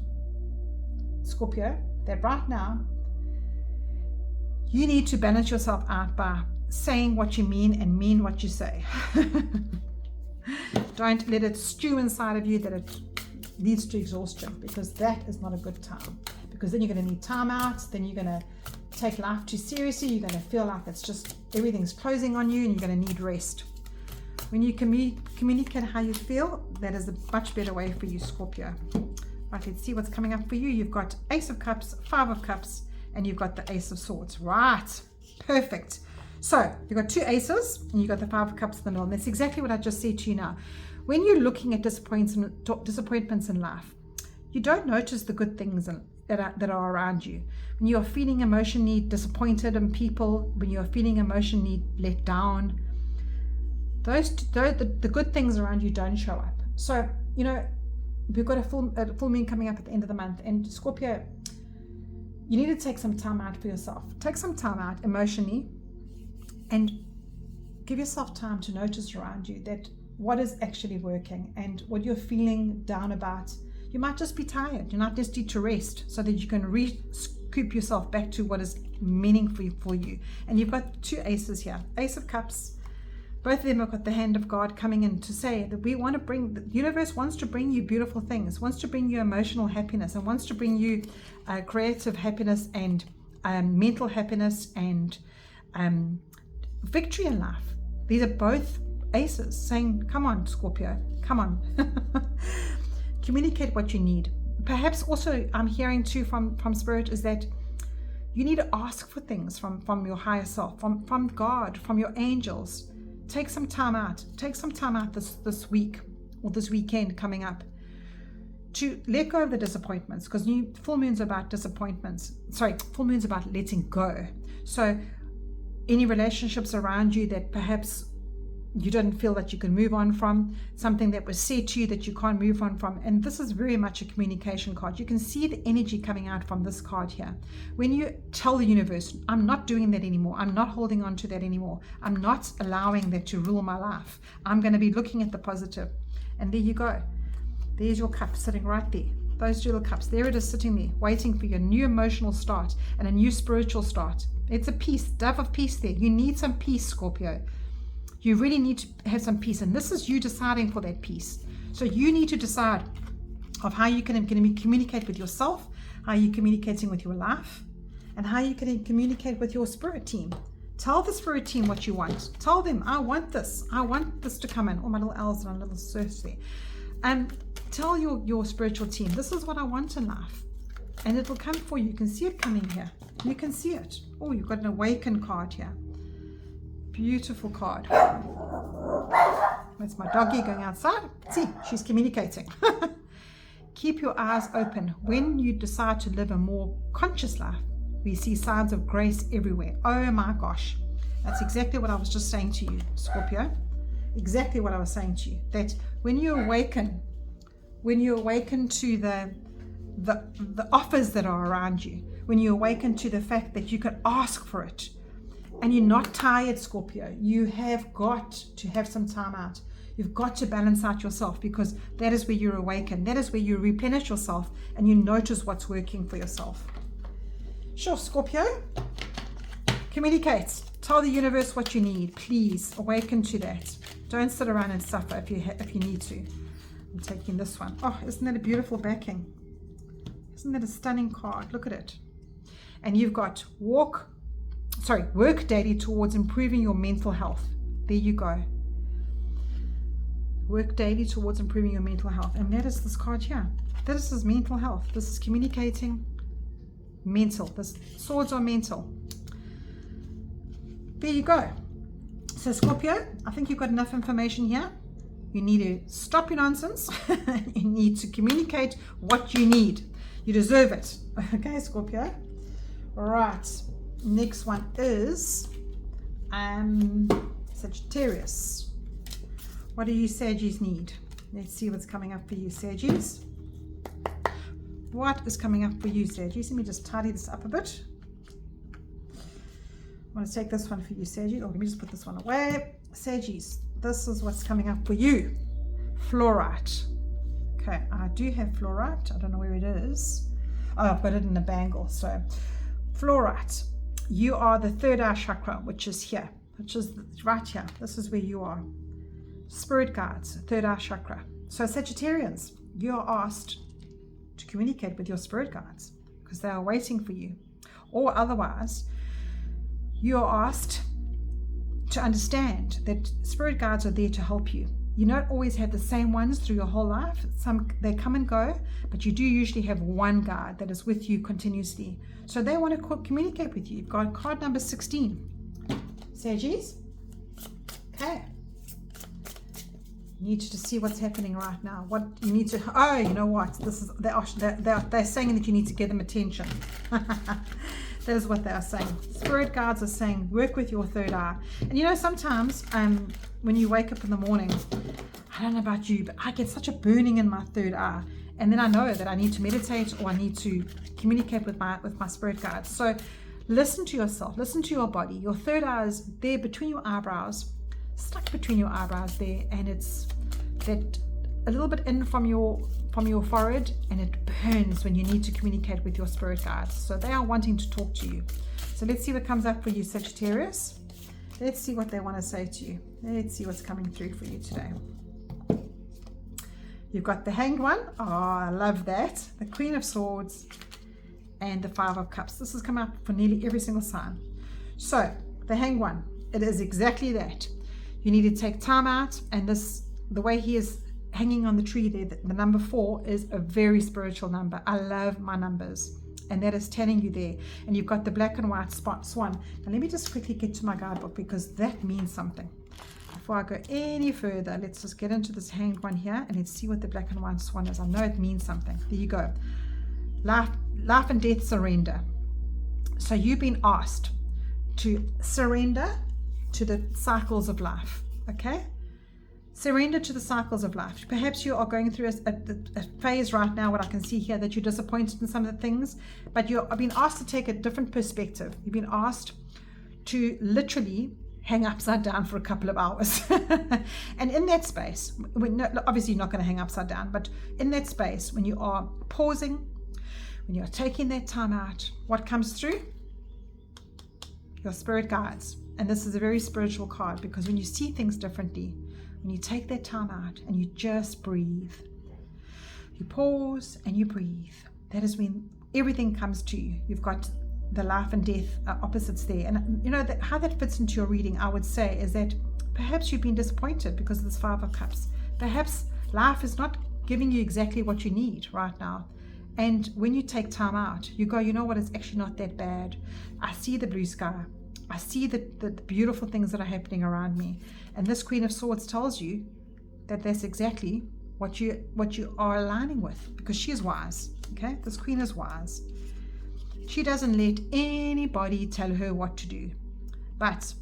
Scorpio, that right now you need to balance yourself out by saying what you mean and mean what you say. Don't let it stew inside of you that it leads to exhaustion, because that is not a good time. Because then you're going to need time out, then you're going to take life too seriously, you're going to feel like it's just everything's closing on you, and you're going to need rest. When you communicate how you feel, that is a much better way for you, Scorpio. Right, let's see what's coming up for you. You've got Ace of Cups, Five of Cups, and you've got the Ace of Swords. Right, perfect. So you've got two aces, and you've got the Five of Cups in the middle. And that's exactly what I just said to you now. When you're looking at disappointments in life, you don't notice the good things that are around you. When you are feeling emotionally disappointed in people, when you are feeling emotionally let down, the good things around you don't show up. So, you know, we've got a full moon coming up at the end of the month, and Scorpio, you need to take some time out for yourself. Take some time out emotionally and give yourself time to notice around you that what is actually working and what you're feeling down about. You might just be tired. You might just need to rest so that you can scoop yourself back to what is meaningful for you. And you've got two aces here, Ace of Cups. Both of them have got the hand of God coming in to say that we want to bring, the universe wants to bring you beautiful things, wants to bring you emotional happiness, and wants to bring you creative happiness and mental happiness and victory in life. These are both aces saying, come on, Scorpio, come on. Communicate what you need. Perhaps also I'm hearing too from Spirit is that you need to ask for things from your higher self, from God, from your angels. Take some time out. Take some time out this week or this weekend coming up to let go of the disappointments, because full moon's about disappointments. Sorry, full moon's about letting go. So any relationships around you that perhaps you didn't feel that you can move on from, something that was said to you that you can't move on from. And this is very much a communication card. You can see the energy coming out from this card here. When you tell the universe, I'm not doing that anymore. I'm not holding on to that anymore. I'm not allowing that to rule my life. I'm going to be looking at the positive. And there you go. There's your cup sitting right there. Those little cups. There it is sitting there, waiting for your new emotional start and a new spiritual start. It's a peace, dove of peace there. You need some peace, Scorpio. You really need to have some peace, and this is you deciding for that peace. So you need to decide of how you can communicate with yourself, how you're communicating with your life, and how you can communicate with your spirit team. Tell the spirit team what you want. Tell them, I want this to come in. Oh, my little L's and a little C's there. Tell your spiritual team, this is what I want in life, and it will come for you. You can see it coming here. You can see it. Oh, you've got an awakened card here. Beautiful card. That's my doggy going outside. See, she's communicating. Keep your eyes open. When you decide to live a more conscious life, we see signs of grace everywhere. Oh my gosh. That's exactly what I was just saying to you, Scorpio. Exactly what I was saying to you. That when you awaken to the the offers that are around you, when you awaken to the fact that you can ask for it, and you're not tired, Scorpio. You have got to have some time out. You've got to balance out yourself, because that is where you're awakened. That is where you replenish yourself and you notice what's working for yourself. Sure, Scorpio. Communicate. Tell the universe what you need. Please awaken to that. Don't sit around and suffer if you need to. I'm taking this one. Oh, isn't that a beautiful backing? Isn't that a stunning card? Look at it. And you've got work daily towards improving your mental health. There you go. Work daily towards improving your mental health. And that is this card here. This is mental health. This is communicating mental. This swords are mental. There you go. So Scorpio, I think you've got enough information here. You need to stop your nonsense. You need to communicate what you need. You deserve it. Okay, Scorpio. All right. Next one is Sagittarius. What do you Saggies need? Let's see what's coming up for you, Saggies. What is coming up for you, Saggies? Let me just tidy this up a bit. I want to take this one for you, Saggies. Oh, let me just put this one away. Saggies, this is what's coming up for you. Fluorite. Okay, I do have fluorite. I don't know where it is. Oh, I've got it in a bangle. So, fluorite. You are the third eye chakra, which is here, which is right here. This is where you are. Spirit guides, third eye chakra. So Sagittarians, you are asked to communicate with your spirit guides because they are waiting for you. Or otherwise, you are asked to understand that spirit guides are there to help you. You don't always have the same ones through your whole life. They come and go, but you do usually have one guide that is with you continuously. So they want to communicate with you. You've got card number 16. Saggies. Okay. You need to see what's happening right now. What you need to, oh, you know what? This is they're saying that you need to give them attention. That is what they are saying. Spirit guides are saying, work with your third eye. And you know, sometimes when you wake up in the morning, I don't know about you, but I get such a burning in my third eye. And then I know that I need to meditate or I need to communicate with my spirit guides. So listen to yourself, listen to your body. Your third eye is there between your eyebrows, stuck between your eyebrows there, and it's that a little bit in from your forehead, and it burns when you need to communicate with your spirit guides. So they are wanting to talk to you. So let's see what comes up for you, Sagittarius. Let's see what they want to say to you. Let's see what's coming through for you today. You've got the Hanged One. Oh, I love that. The Queen of Swords and the Five of Cups. This has come up for nearly every single sign. So the Hanged One, it is exactly that. You need to take time out, and the way he is hanging on the tree there, the number 4 is a very spiritual number. I love my numbers, and that is telling you there. And you've got the black and white swan. Now let me just quickly get to my guidebook, because that means something. Before I go any further, let's just get into this Hanged One here, and let's see what the black and white swan is. I know it means something. There you go. Life and death surrender. So you've been asked to surrender to the cycles of life. Okay? Surrender to the cycles of life. Perhaps you are going through a phase right now, what I can see here, that you're disappointed in some of the things, but you've been asked to take a different perspective. You've been asked to literally hang upside down for a couple of hours. And in that space, obviously you're not going to hang upside down, but in that space, when you are pausing, when you are taking that time out, what comes through? Your spirit guides. And this is a very spiritual card, because when you see things differently, when you take that time out and you just breathe, you pause and you breathe, that is when everything comes to you. You've got the life and death opposites there. And you know how that fits into your reading, I would say, is that perhaps you've been disappointed because of this Five of Cups. Perhaps life is not giving you exactly what you need right now. And when you take time out, you go, you know what, it's actually not that bad. I see the blue sky. I see the beautiful things that are happening around me. And this Queen of Swords tells you that that's exactly what you are aligning with, because she is wise. Okay, this Queen is wise. She doesn't let anybody tell her what to do. But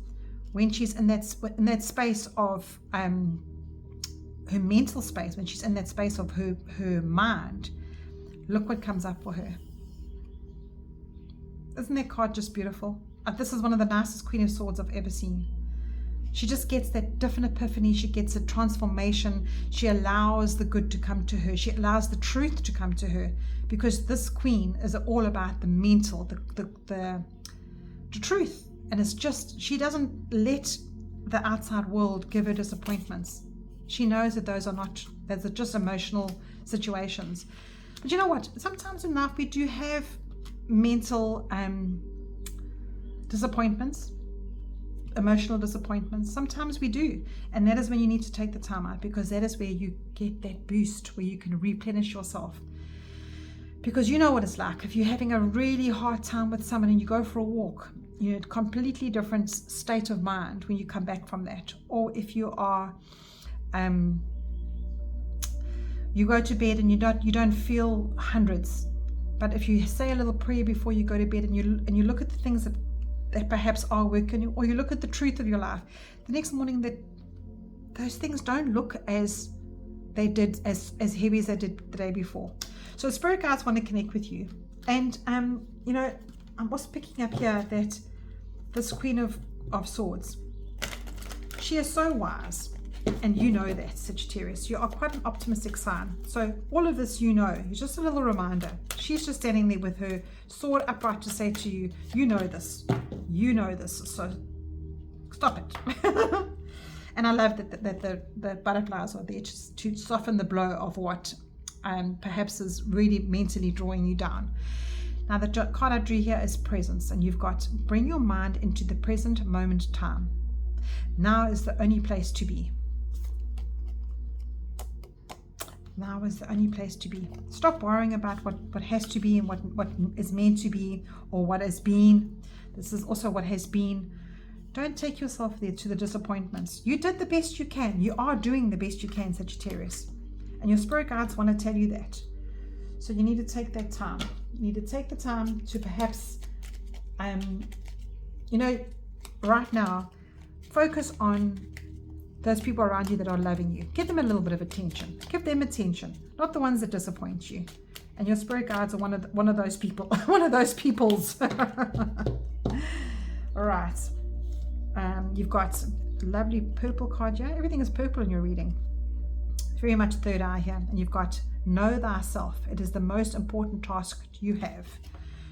when she's in that space of her mental space, when she's in that space of her mind, Look what comes up for her. Isn't that card just beautiful? This is one of the nicest Queen of Swords I've ever seen. She just gets that different epiphany. She gets a transformation. She allows the good to come to her. She allows the truth to come to her, because this queen is all about the mental, the truth. And it's just, she doesn't let the outside world give her disappointments. She knows that those are just emotional situations. But you know what? Sometimes in life we do have mental disappointments, emotional disappointments. Sometimes we do, and that is when you need to take the time out, because that is where you get that boost, where you can replenish yourself. Because you know what it's like if you're having a really hard time with someone and you go for a walk, you're in a completely different state of mind when you come back from that. Or if you are you go to bed and you don't feel hundreds, but if you say a little prayer before you go to bed and you look at the things that perhaps are working, or you look at the truth of your life, the next morning those things don't look as they did, as heavy as they did the day before. So spirit guides want to connect with you. And you know, I was picking up here that this Queen of Swords, she is so wise, and you know that, Sagittarius. You are quite an optimistic sign. So all of this, you know, it's just a little reminder. She's just standing there with her sword upright to say to you, you know this, so stop it. And I love that the butterflies are there to soften the blow of what perhaps is really mentally drawing you down. Now the card I drew here is presence, and you've got bring your mind into the present moment time. Now is the only place to be. Now is the only place to be. Stop worrying about what has to be and what is meant to be, or what has been. This is also what has been. Don't take yourself there to the disappointments. You did the best you can. You are doing the best you can, Sagittarius. And your spirit guides want to tell you that. So you need to take that time. You need to take the time to perhaps, you know, right now, focus on those people around you that are loving you. Give them a little bit of attention. Give them attention, not the ones that disappoint you. And your spirit guides are one of those people, one of those peoples. All right. You've got a lovely purple card here. Everything is purple in your reading. Very much third eye here. And you've got know thyself. It is the most important task you have.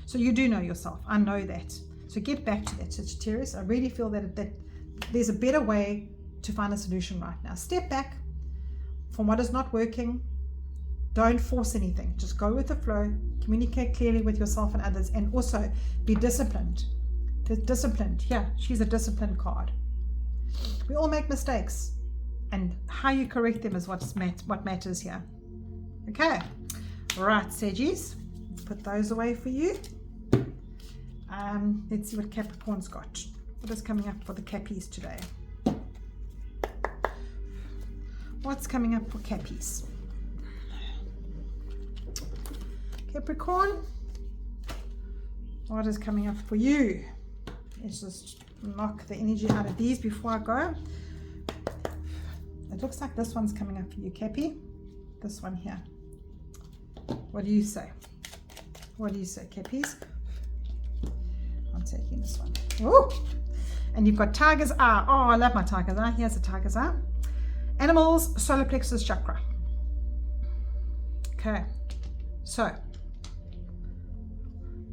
So you do know yourself. I know that. So get back to that, Sagittarius. I really feel that there's a better way to find a solution right now. Step back from what is not working. Don't force anything. Just go with the flow. Communicate clearly with yourself and others, and also be disciplined. Disciplined. Yeah, she's a disciplined card. We all make mistakes, and how you correct them is what matters here. Okay. All right, Saggies. Let's put those away for you. Let's see what Capricorn's got. What is coming up for the Cappies today? What's coming up for Cappies? Capricorn, what is coming up for you? Let's just knock the energy out of these before I go. It looks like this one's coming up for you, Cappy. This one here. What do you say? What do you say, Cappies? I'm taking this one. Ooh. And you've got Tiger's Eye. Oh, I love my Tiger's Eye. Here's a Tiger's Eye. Animals, solar plexus chakra. Okay. So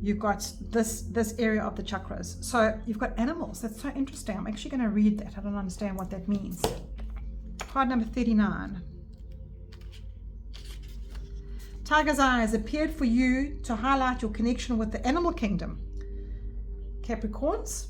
you've got this area of the chakras. So you've got animals. That's so interesting. I'm actually going to read that. I don't understand what that means. Card number 39. Tiger's Eye has appeared for you to highlight your connection with the animal kingdom. Capricorns,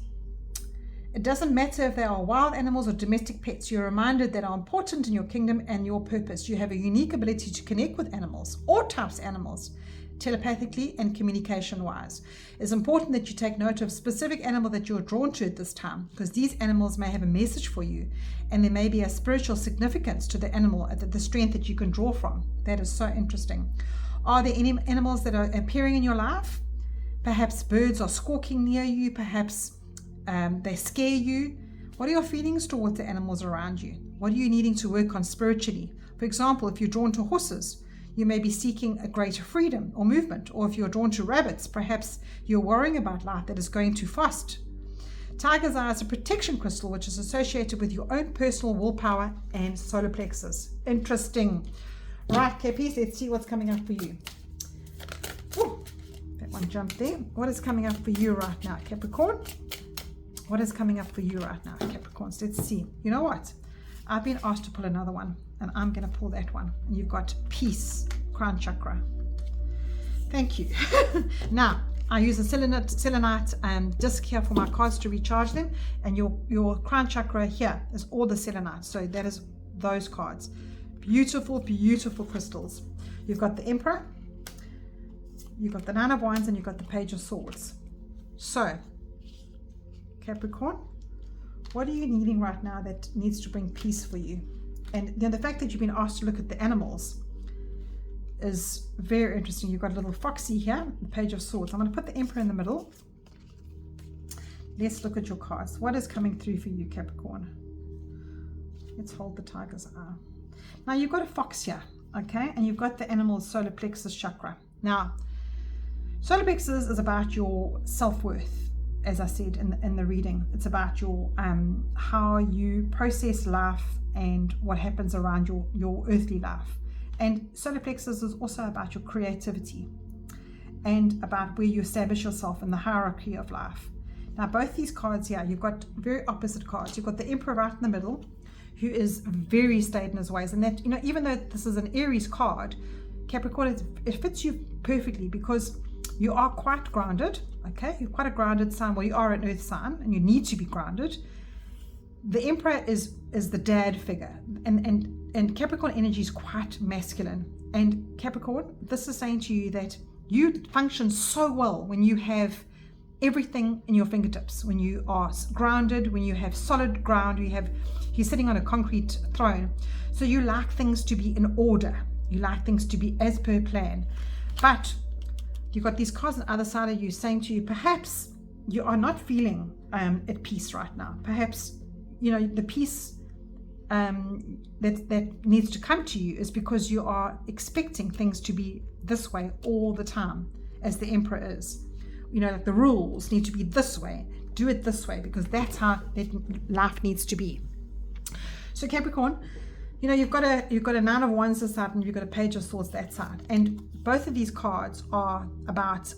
it doesn't matter if they are wild animals or domestic pets. You're reminded that are important in your kingdom and your purpose. You have a unique ability to connect with animals, all types of animals, telepathically and communication-wise. It's important that you take note of specific animal that you're drawn to at this time, because these animals may have a message for you, and there may be a spiritual significance to the animal, the strength that you can draw from. That is so interesting. Are there any animals that are appearing in your life? Perhaps birds are squawking near you. Perhaps they scare you. What are your feelings towards the animals around you? What are you needing to work on spiritually? For example, if you're drawn to horses, you may be seeking a greater freedom or movement, or if you're drawn to rabbits, perhaps you're worrying about life that is going too fast. Tiger's Eye is a protection crystal which is associated with your own personal willpower and solar plexus. Interesting. Right, Cappies, let's see what's coming up for you. Ooh, that one jumped there. What is coming up for you right now, Capricorn? What is coming up for you right now, Capricorns? Let's see. You know what? I've been asked to pull another one, and I'm going to pull that one. And you've got peace, crown chakra. Thank you. Now, I use a selenite disc here for my cards to recharge them, and your crown chakra here is all the selenite. So that is those cards. Beautiful, beautiful crystals. You've got the Emperor, you've got the Nine of Wands, and you've got the Page of Swords. So, Capricorn, what are you needing right now that needs to bring peace for you? And then the fact that you've been asked to look at the animals is very interesting. You've got a little foxy here, the Page of Swords. I'm going to put the Emperor in the middle. Let's look at your cards. What is coming through for you, Capricorn? Let's hold the Tiger's Eye. Now, you've got a fox here, okay? And you've got the animal's solar plexus chakra. Now, solar plexus is about your self-worth. As I said in the reading, it's about your how you process life and what happens around your earthly life. And solar plexus is also about your creativity and about where you establish yourself in the hierarchy of life. Now, both these cards here, you've got very opposite cards. You've got the Emperor right in the middle, who is very staid in his ways, and that, you know, even though this is an Aries card, Capricorn, it fits you perfectly because you are quite grounded. Okay, you're quite a grounded sign. Well, you are an earth sign and you need to be grounded. The Emperor is the dad figure, and Capricorn energy is quite masculine. And Capricorn, this is saying to you that you function so well when you have everything in your fingertips, when you are grounded, when you have solid ground, you're sitting on a concrete throne. So you like things to be in order. You like things to be as per plan. But you've got these cards on the other side of you saying to you, perhaps you are not feeling at peace right now. Perhaps, you know, the peace that needs to come to you is because you are expecting things to be this way all the time, as the Emperor is. You know, like the rules need to be this way. Do it this way because that's how life needs to be. So Capricorn, you know, you've got a Nine of Wands this side and you've got a Page of Swords that side. And both of these cards are about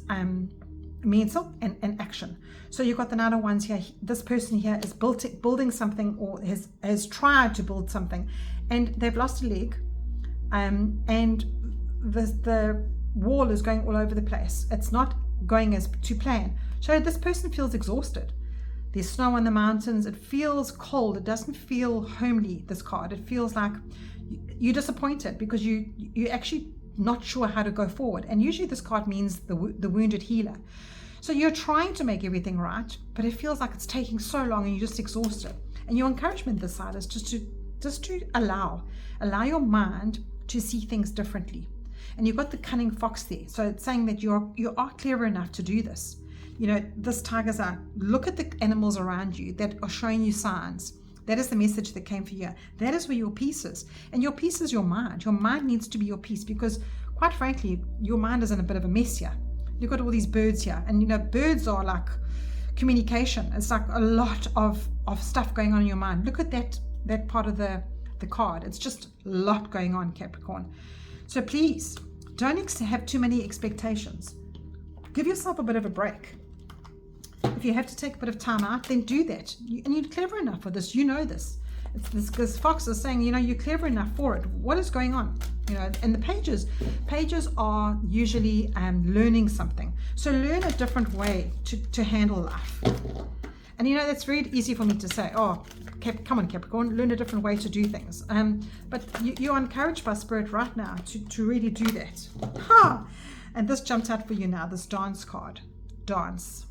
mental and action. So you've got the Nine of Wands here. This person here is building something, or has tried to build something, and they've lost a leg, and the wall is going all over the place. It's not going as to plan. So this person feels exhausted. There's snow on the mountains. It feels cold. It doesn't feel homely, this card. It feels like you're disappointed because you're actually not sure how to go forward. And usually this card means the wounded healer. So you're trying to make everything right, but it feels like it's taking so long and you're just exhausted. And your encouragement this side is just to allow your mind to see things differently. And you've got the cunning fox there. So it's saying that you are clever enough to do this. You know, this Tiger's Eye, look at the animals around you that are showing you signs. That is the message that came for you. That is where your peace is. And your peace is your mind. Your mind needs to be your peace because, quite frankly, your mind is in a bit of a mess here. You've got all these birds here. And, you know, birds are like communication. It's like a lot of stuff going on in your mind. Look at that part of the card. It's just a lot going on, Capricorn. So please, don't have too many expectations. Give yourself a bit of a break. If you have to take a bit of time out, then do that. And you're clever enough for this. You know this. It's this fox is saying, you know, you're clever enough for it. What is going on? You know, and the pages are usually learning something. So learn a different way to handle life. And you know, that's very easy for me to say, oh, come on, Capricorn, learn a different way to do things. But you're encouraged by Spirit right now to really do that. And this jumped out for you now, this dance card. Dance.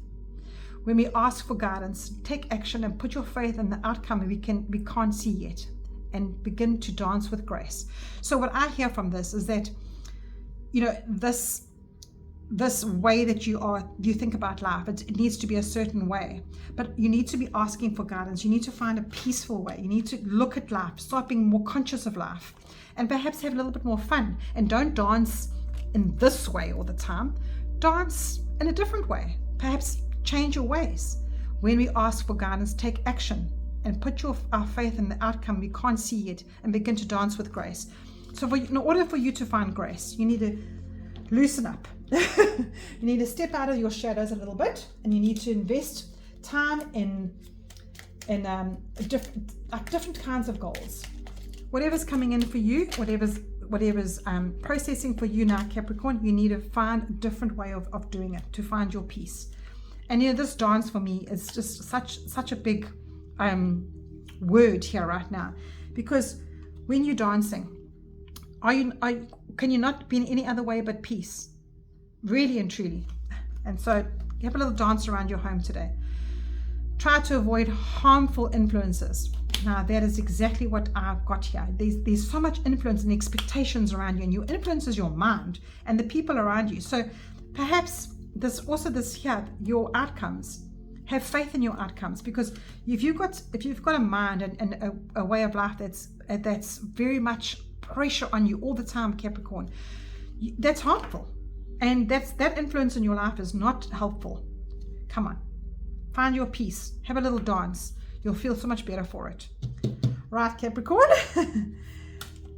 When we ask for guidance, take action and put your faith in the outcome we can't see yet, and begin to dance with grace. So what I hear from this is that, you know, this this way that you think about life. It needs to be a certain way, but you need to be asking for guidance. You need to find a peaceful way. You need to look at life, start being more conscious of life, and perhaps have a little bit more fun. And don't dance in this way all the time. Dance in a different way. Perhaps change your ways. When we ask for guidance, take action and put our faith in the outcome we can't see yet, and begin to dance with grace. So in order for you to find grace, you need to loosen up. You need to step out of your shadows a little bit, and you need to invest time in different kinds of goals. Whatever's coming in for you, whatever's processing for you now, Capricorn, you need to find a different way of doing it to find your peace. And this dance for me is just such a big word here right now, because when you're dancing, can you not be in any other way but peace? Really and truly. And so you have a little dance around your home today. Try to avoid harmful influences. Now that is exactly what I've got here. There's so much influence and expectations around you, and your influence is your mind and the people around you. So perhaps your outcomes. Have faith in your outcomes, because if you've got a mind and a way of life that's very much pressure on you all the time, Capricorn, that's harmful. And that influence in your life is not helpful. Come on, find your peace, have a little dance. You'll feel so much better for it. Right, Capricorn?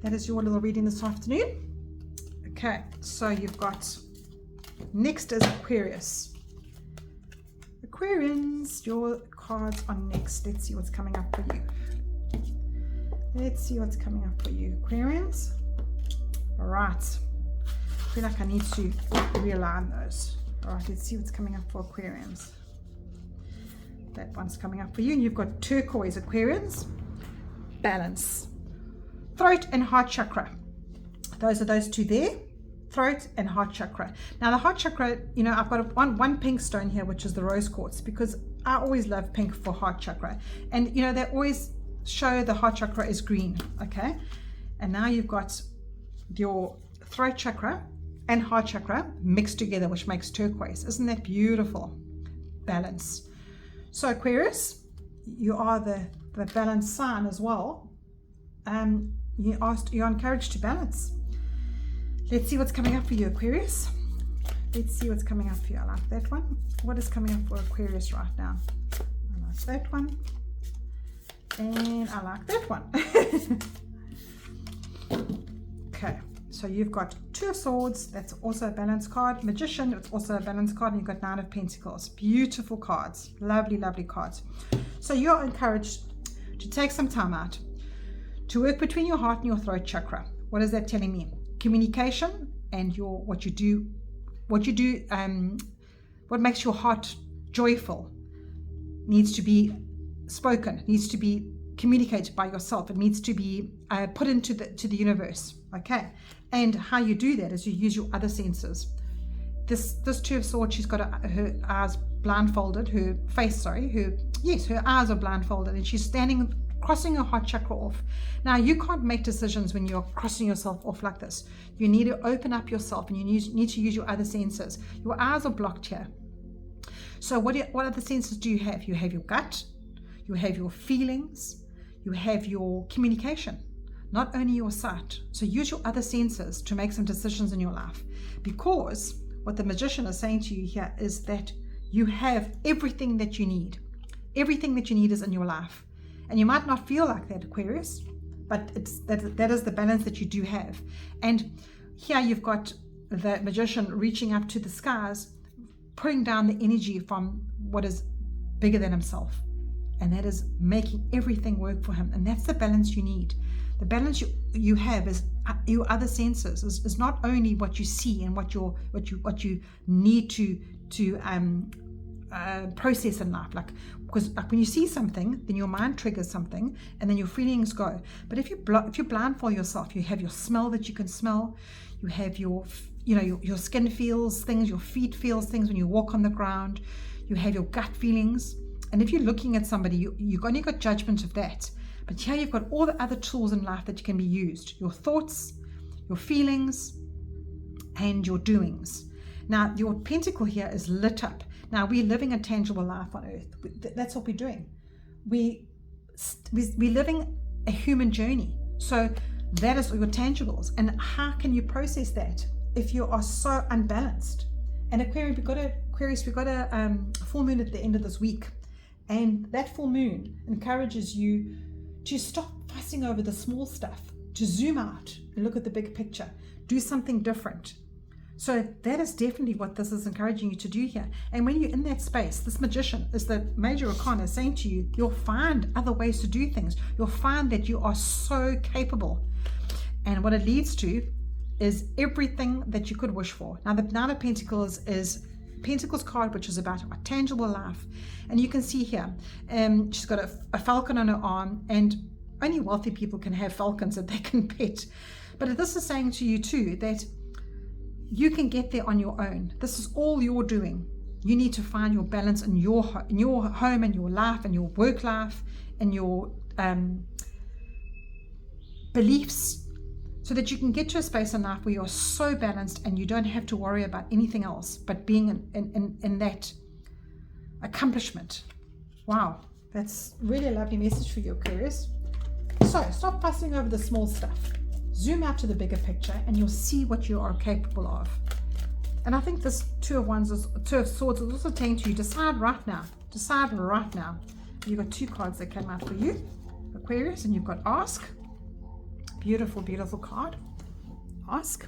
That is your little reading this afternoon. Okay, so you've got, next is Aquarius. Aquarians, your cards are next. Let's see what's coming up for you. Let's see what's coming up for you, Aquarians. All right. I feel like I need to realign those. All right, let's see what's coming up for Aquarians. That one's coming up for you. And you've got turquoise, Aquarians. Balance. Throat and heart chakra. Those are those two there. Throat and heart chakra. Now the heart chakra, I've got one pink stone here, which is the rose quartz, because I always love pink for heart chakra. And they always show the heart chakra is green. Okay. And now you've got your throat chakra and heart chakra mixed together, which makes turquoise. Isn't that beautiful? Balance. So Aquarius, you are the balance sign as well. You're encouraged to balance. Let's see what's coming up for you, Aquarius. Let's see what's coming up for you. I like that one. What is coming up for Aquarius right now? I like that one. And I like that one. Okay, so you've got Two of Swords. That's also a balance card. Magician, it's also a balance card. And you've got Nine of Pentacles. Beautiful cards. Lovely, lovely cards. So you're encouraged to take some time out to work between your heart and your throat chakra. What is that telling me? Communication and what makes your heart joyful needs to be spoken, needs to be communicated by yourself. It needs to be put into the universe. Okay, and how you do that is you use your other senses. This Two of Swords, she's got her eyes blindfolded, her eyes are blindfolded, and she's standing, crossing your heart chakra off. Now you can't make decisions when you're crossing yourself off like this. You need to open up yourself, and you need to use your other senses. Your eyes are blocked here. So what other senses do you have? You have your gut, you have your feelings, you have your communication, not only your sight. So use your other senses to make some decisions in your life, because what the Magician is saying to you here is that you have everything that you need. Everything that you need is in your life. And you might not feel like that, Aquarius, but that is the balance that you do have. And here you've got the Magician reaching up to the skies, putting down the energy from what is bigger than himself. And that is making everything work for him. And that's the balance you need. The balance you have is your other senses. Is not only what you see and what you need to process in life, because when you see something, then your mind triggers something, and then your feelings go. But if you blindfold yourself, you have your smell that you can smell. You have your skin feels things, your feet feels things when you walk on the ground. You have your gut feelings, and if you're looking at somebody, you've only got judgment of that. But here you've got all the other tools in life that can be used: your thoughts, your feelings, and your doings. Now, your pentacle here is lit up. Now, we're living a tangible life on earth. That's what we're doing. We're living a human journey. So that is your tangibles. And how can you process that if you are so unbalanced? And Aquarius, we've got a full moon at the end of this week. And that full moon encourages you to stop fussing over the small stuff, to zoom out and look at the big picture, do something different. So that is definitely what this is encouraging you to do here. And when you're in that space, this magician is the major arcana saying to you, you'll find other ways to do things. You'll find that you are so capable. And what it leads to is everything that you could wish for. Now, the Nine of Pentacles is Pentacles card, which is about a tangible life. And you can see here, she's got a falcon on her arm, and only wealthy people can have falcons that they can pet. But this is saying to you too that you can get there on your own. This is all you're doing. You need to find your balance in your home and your life and your work life and your beliefs, so that you can get to a space in life where you're so balanced and you don't have to worry about anything else but being in that accomplishment. Wow, that's really a lovely message for you, Aquarius. So stop fussing over the small stuff. Zoom out to the bigger picture and you'll see what you are capable of. And I think this Two of Swords is also saying to you, decide right now. Decide right now. You've got two cards that came out for you, Aquarius, and you've got Ask. Beautiful, beautiful card. Ask.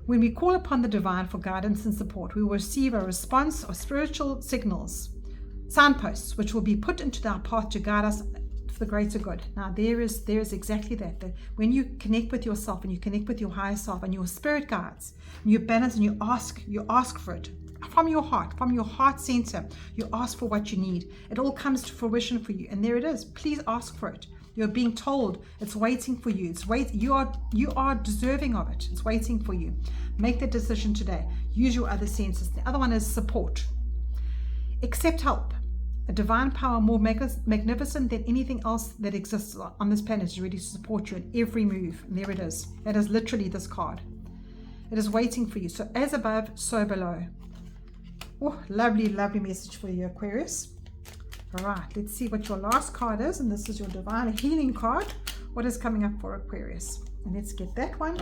When we call upon the divine for guidance and support, we will receive a response of spiritual signals, signposts, which will be put into our path to guide us for the greater good. Now, there is exactly that when you connect with yourself and you connect with your higher self and your spirit guides, and you balance and you ask for it from your heart center. You ask for what you need. It all comes to fruition for you, and there it is. Please ask for it. You're being told it's waiting for you. You are deserving of it. It's waiting for you. Make that decision today. Use your other senses. The other one is support. Accept help. A divine power more magnificent than anything else that exists on this planet is ready to support you in every move. And there it is. That is literally this card. It is waiting for you. So as above, so below. Oh, lovely, lovely message for you, Aquarius. All right, let's see what your last card is, and this is your divine healing card. What is coming up for Aquarius? And let's get that one.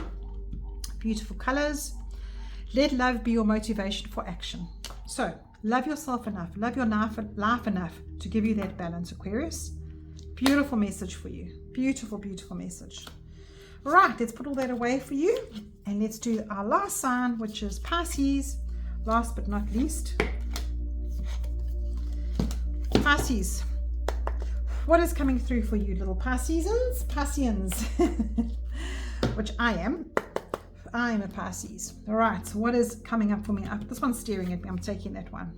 Beautiful colors. Let love be your motivation for action. So love yourself enough, love your life enough to give you that balance, Aquarius. Beautiful message for you. Beautiful, beautiful message. All right, let's put all that away for you, and let's do our last sign, which is Pisces. Last but not least, Pisces. What is coming through for you, little Pisceans? Which I am. I am a Pisces. All right, so what is coming up for me? This one's staring at me. I'm taking that one.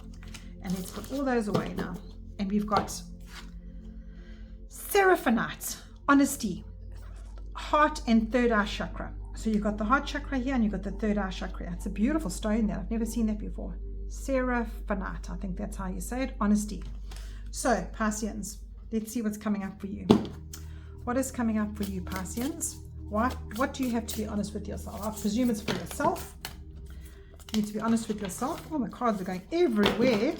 And let's put all those away now. And we've got Seraphonite, honesty, heart and third eye chakra. So you've got the heart chakra here and you've got the third eye chakra. It's a beautiful stone there. I've never seen that before. Seraphonite, I think that's how you say it. Honesty. So, Pisceans, let's see what's coming up for you. What is coming up for you, Pisceans? What do you have to be honest with yourself? I presume it's for yourself. You need to be honest with yourself. Oh, my cards are going everywhere.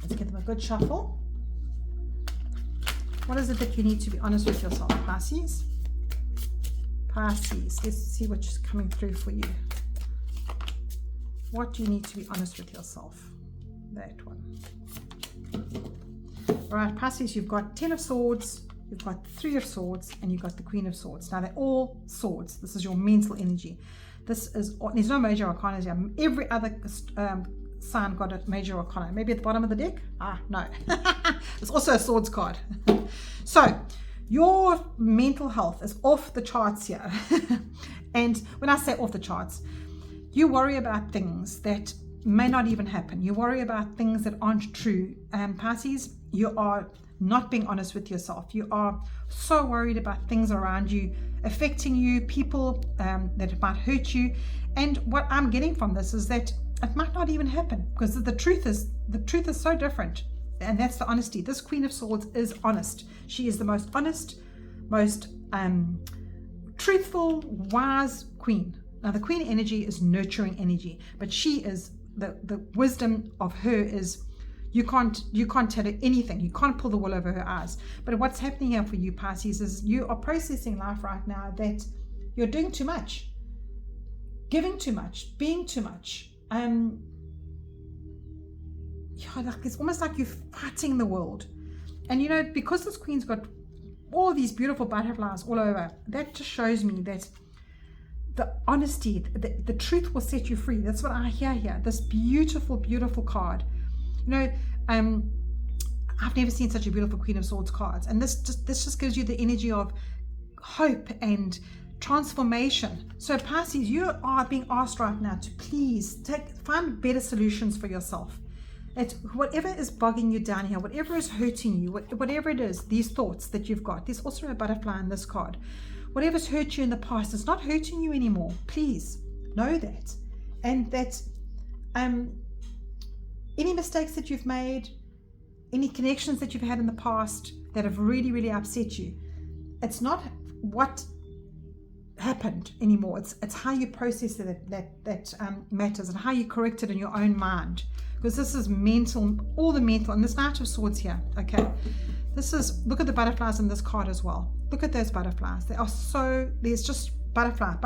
Let's give them a good shuffle. What is it that you need to be honest with yourself, Pisces? Pisces, let's see what's coming through for you. What do you need to be honest with yourself? That one. All right, Pisces, you've got 10 of Swords, you've got 3 of Swords, and you've got the Queen of Swords. Now, they're all swords. This is your mental energy. There's no major arcana here. Every other sign got a major arcana. Maybe at the bottom of the deck? No. It's also a swords card. So, your mental health is off the charts here. And when I say off the charts, you worry about things that may not even happen. You worry about things that aren't true. Pisces, you are not being honest with yourself. You are so worried about things around you affecting you, people that might hurt you. And what I'm getting from this is that it might not even happen, because the truth is so different. And that's the honesty. This Queen of Swords is honest. She is the most honest, most truthful, wise queen. Now the Queen energy is nurturing energy, but she is, the wisdom of her is, you can't tell her anything. You can't pull the wool over her eyes. But what's happening here for you, Pisces, is you are processing life right now that you're doing too much, giving too much, being too much. It's almost like you're fighting the world. And you know, because this Queen's got all these beautiful butterflies all over, that just shows me that the honesty, the truth will set you free. That's what I hear here. This beautiful, beautiful card. You know, I've never seen such a beautiful Queen of Swords cards. And this just gives you the energy of hope and transformation. So Pisces, you are being asked right now to please find better solutions for yourself. That whatever is bogging you down here, whatever is hurting you, whatever it is, these thoughts that you've got, there's also a butterfly in this card. Whatever's hurt you in the past, it's not hurting you anymore. Please know that. And that any mistakes that you've made, any connections that you've had in the past that have really, really upset you, it's not what happened anymore. It's how you process it that matters, and how you correct it in your own mind. Because this is mental, all the mental, and this Knight of Swords here, okay? This is, look at the butterflies in this card as well. Look at those butterflies. They are so, there's just butterflies.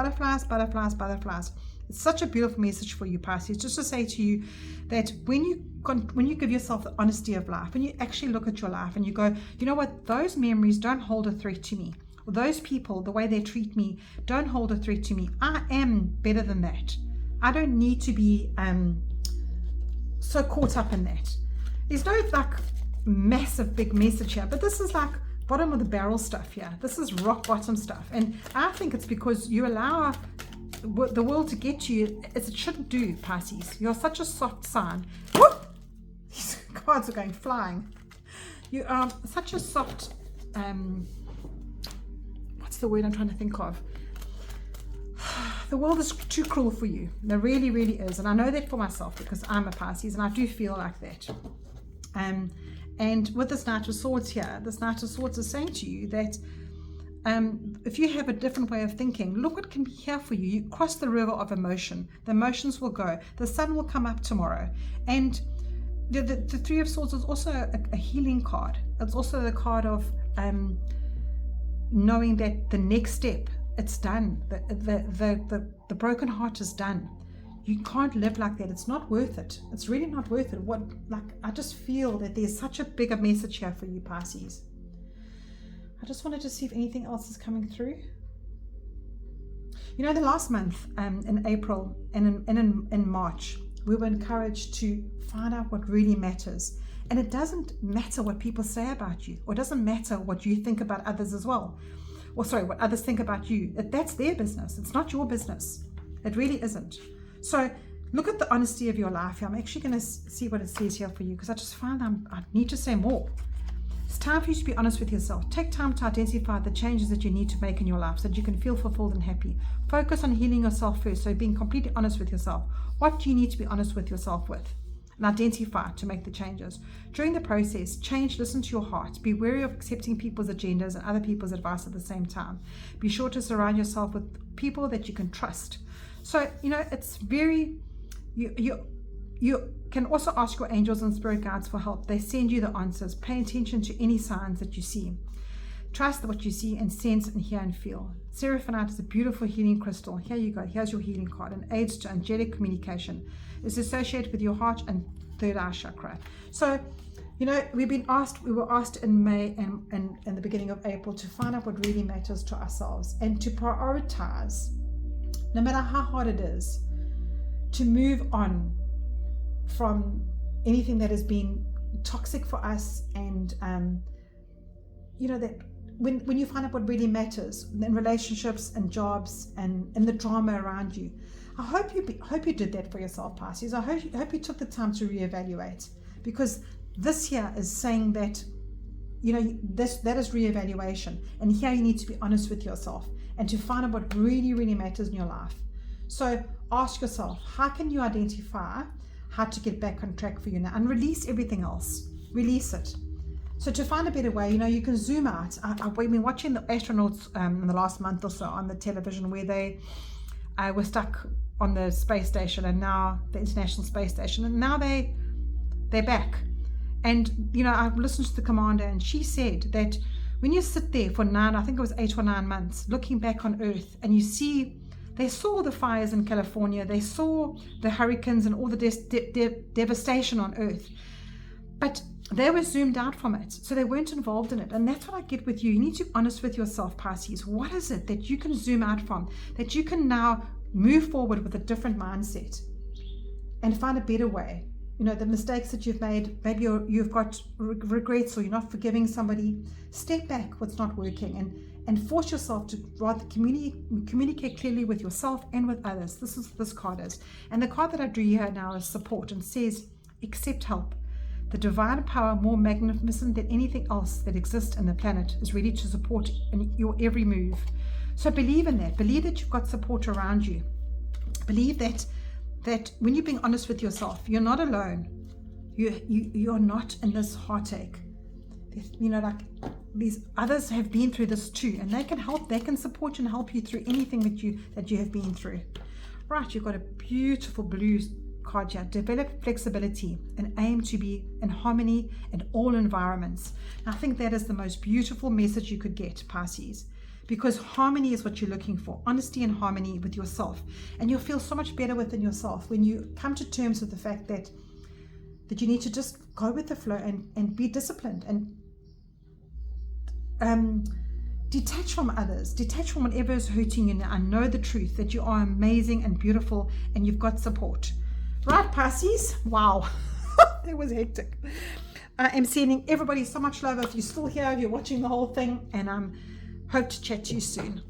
It's such a beautiful message for you, Pisces, just to say to you that when you give yourself the honesty of life, when you actually look at your life and you go, you know what, those memories don't hold a threat to me. Or those people, the way they treat me, don't hold a threat to me. I am better than that. I don't need to be so caught up in that. There's no like massive big message here, but this is like bottom of the barrel stuff here. This is rock bottom stuff. And I think it's because you allow the world to get to you as it shouldn't do, Pisces. You're such a soft sign. Whoop! These cards are going flying. You are such a soft, what's the word I'm trying to think of? The world is too cruel for you. It really, really is. And I know that for myself because I'm a Pisces and I do feel like that. And with this Knight of Swords here, this Knight of Swords is saying to you that if you have a different way of thinking, look what can be here for you. You cross the river of emotion. The emotions will go. The sun will come up tomorrow. And the Three of Swords is also a healing card. It's also the card of knowing that the next step, it's done. The broken heart is done. You can't live like that. It's not worth it. It's really not worth it. I just feel that there's such a bigger message here for you, Pisces. I just wanted to see if anything else is coming through. You know, the last month, in April and in March, we were encouraged to find out what really matters. And it doesn't matter what people say about you, or it doesn't matter what you think about others as well. Or sorry, what others think about you. That's their business. It's not your business. It really isn't. So look at the honesty of your life here. I'm actually going to see what it says here for you because I just found I need to say more. It's time for you to be honest with yourself. Take time to identify the changes that you need to make in your life so that you can feel fulfilled and happy. Focus on healing yourself first. So being completely honest with yourself. What do you need to be honest with yourself with? And identify to make the changes. During the process, listen to your heart. Be wary of accepting people's agendas and other people's advice at the same time. Be sure to surround yourself with people that you can trust. So, you know, it's very, you can also ask your angels and spirit guides for help. They send you the answers. Pay attention to any signs that you see. Trust what you see and sense and hear and feel. Seraphonite is a beautiful healing crystal. Here you go. Here's your healing card. And aids to angelic communication. It's associated with your heart and third eye chakra. So, you know, we were asked in May and in the beginning of April to find out what really matters to ourselves and to prioritize, no matter how hard it is, to move on from anything that has been toxic for us. And, you know, that when you find out what really matters in relationships and jobs and in the drama around you, I hope you did that for yourself, Pisces. I hope you took the time to reevaluate, because this here is saying that, you know, that is reevaluation. And here you need to be honest with yourself and to find out what really, really matters in your life. So ask yourself, how can you identify how to get back on track for you now and release everything else? Release it. So to find a better way, you know, you can zoom out. We've been watching the astronauts in the last month or so on the television where they were stuck on the space station, and now the International Space Station, and now they're back. And I've listened to the commander, and she said that when you sit there for 8 or 9 months, looking back on Earth, and you see, they saw the fires in California, they saw the hurricanes and all the devastation on Earth, but they were zoomed out from it, so they weren't involved in it. And that's what I get with you. You need to be honest with yourself, Pisces. What is it that you can zoom out from, that you can now move forward with a different mindset and find a better way? The mistakes that you've made, maybe you've got regrets, or you're not forgiving somebody. Step back what's not working, and force yourself to rather communicate clearly with yourself and with others. This card is. And the card that I drew here now is support, and says, accept help. The divine power, more magnificent than anything else that exists in the planet, is ready to support in your every move. So believe in that. Believe that you've got support around you. Believe that when you're being honest with yourself, you're not alone. You're not in this heartache. Like these others have been through this too, and they can help. They can support you and help you through anything that you have been through. Right, you've got a beautiful blue card here. Develop flexibility and aim to be in harmony in all environments. And I think that is the most beautiful message you could get, Pisces. Because harmony is what you're looking for. Honesty and harmony with yourself. And you'll feel so much better within yourself when you come to terms with the fact that you need to just go with the flow and be disciplined and detach from others. Detach from whatever is hurting you now. And know the truth that you are amazing and beautiful, and you've got support. Right, Pisces? Wow. That was hectic. I am sending everybody so much love. If you're still here, if you're watching the whole thing, and hope to chat to you soon.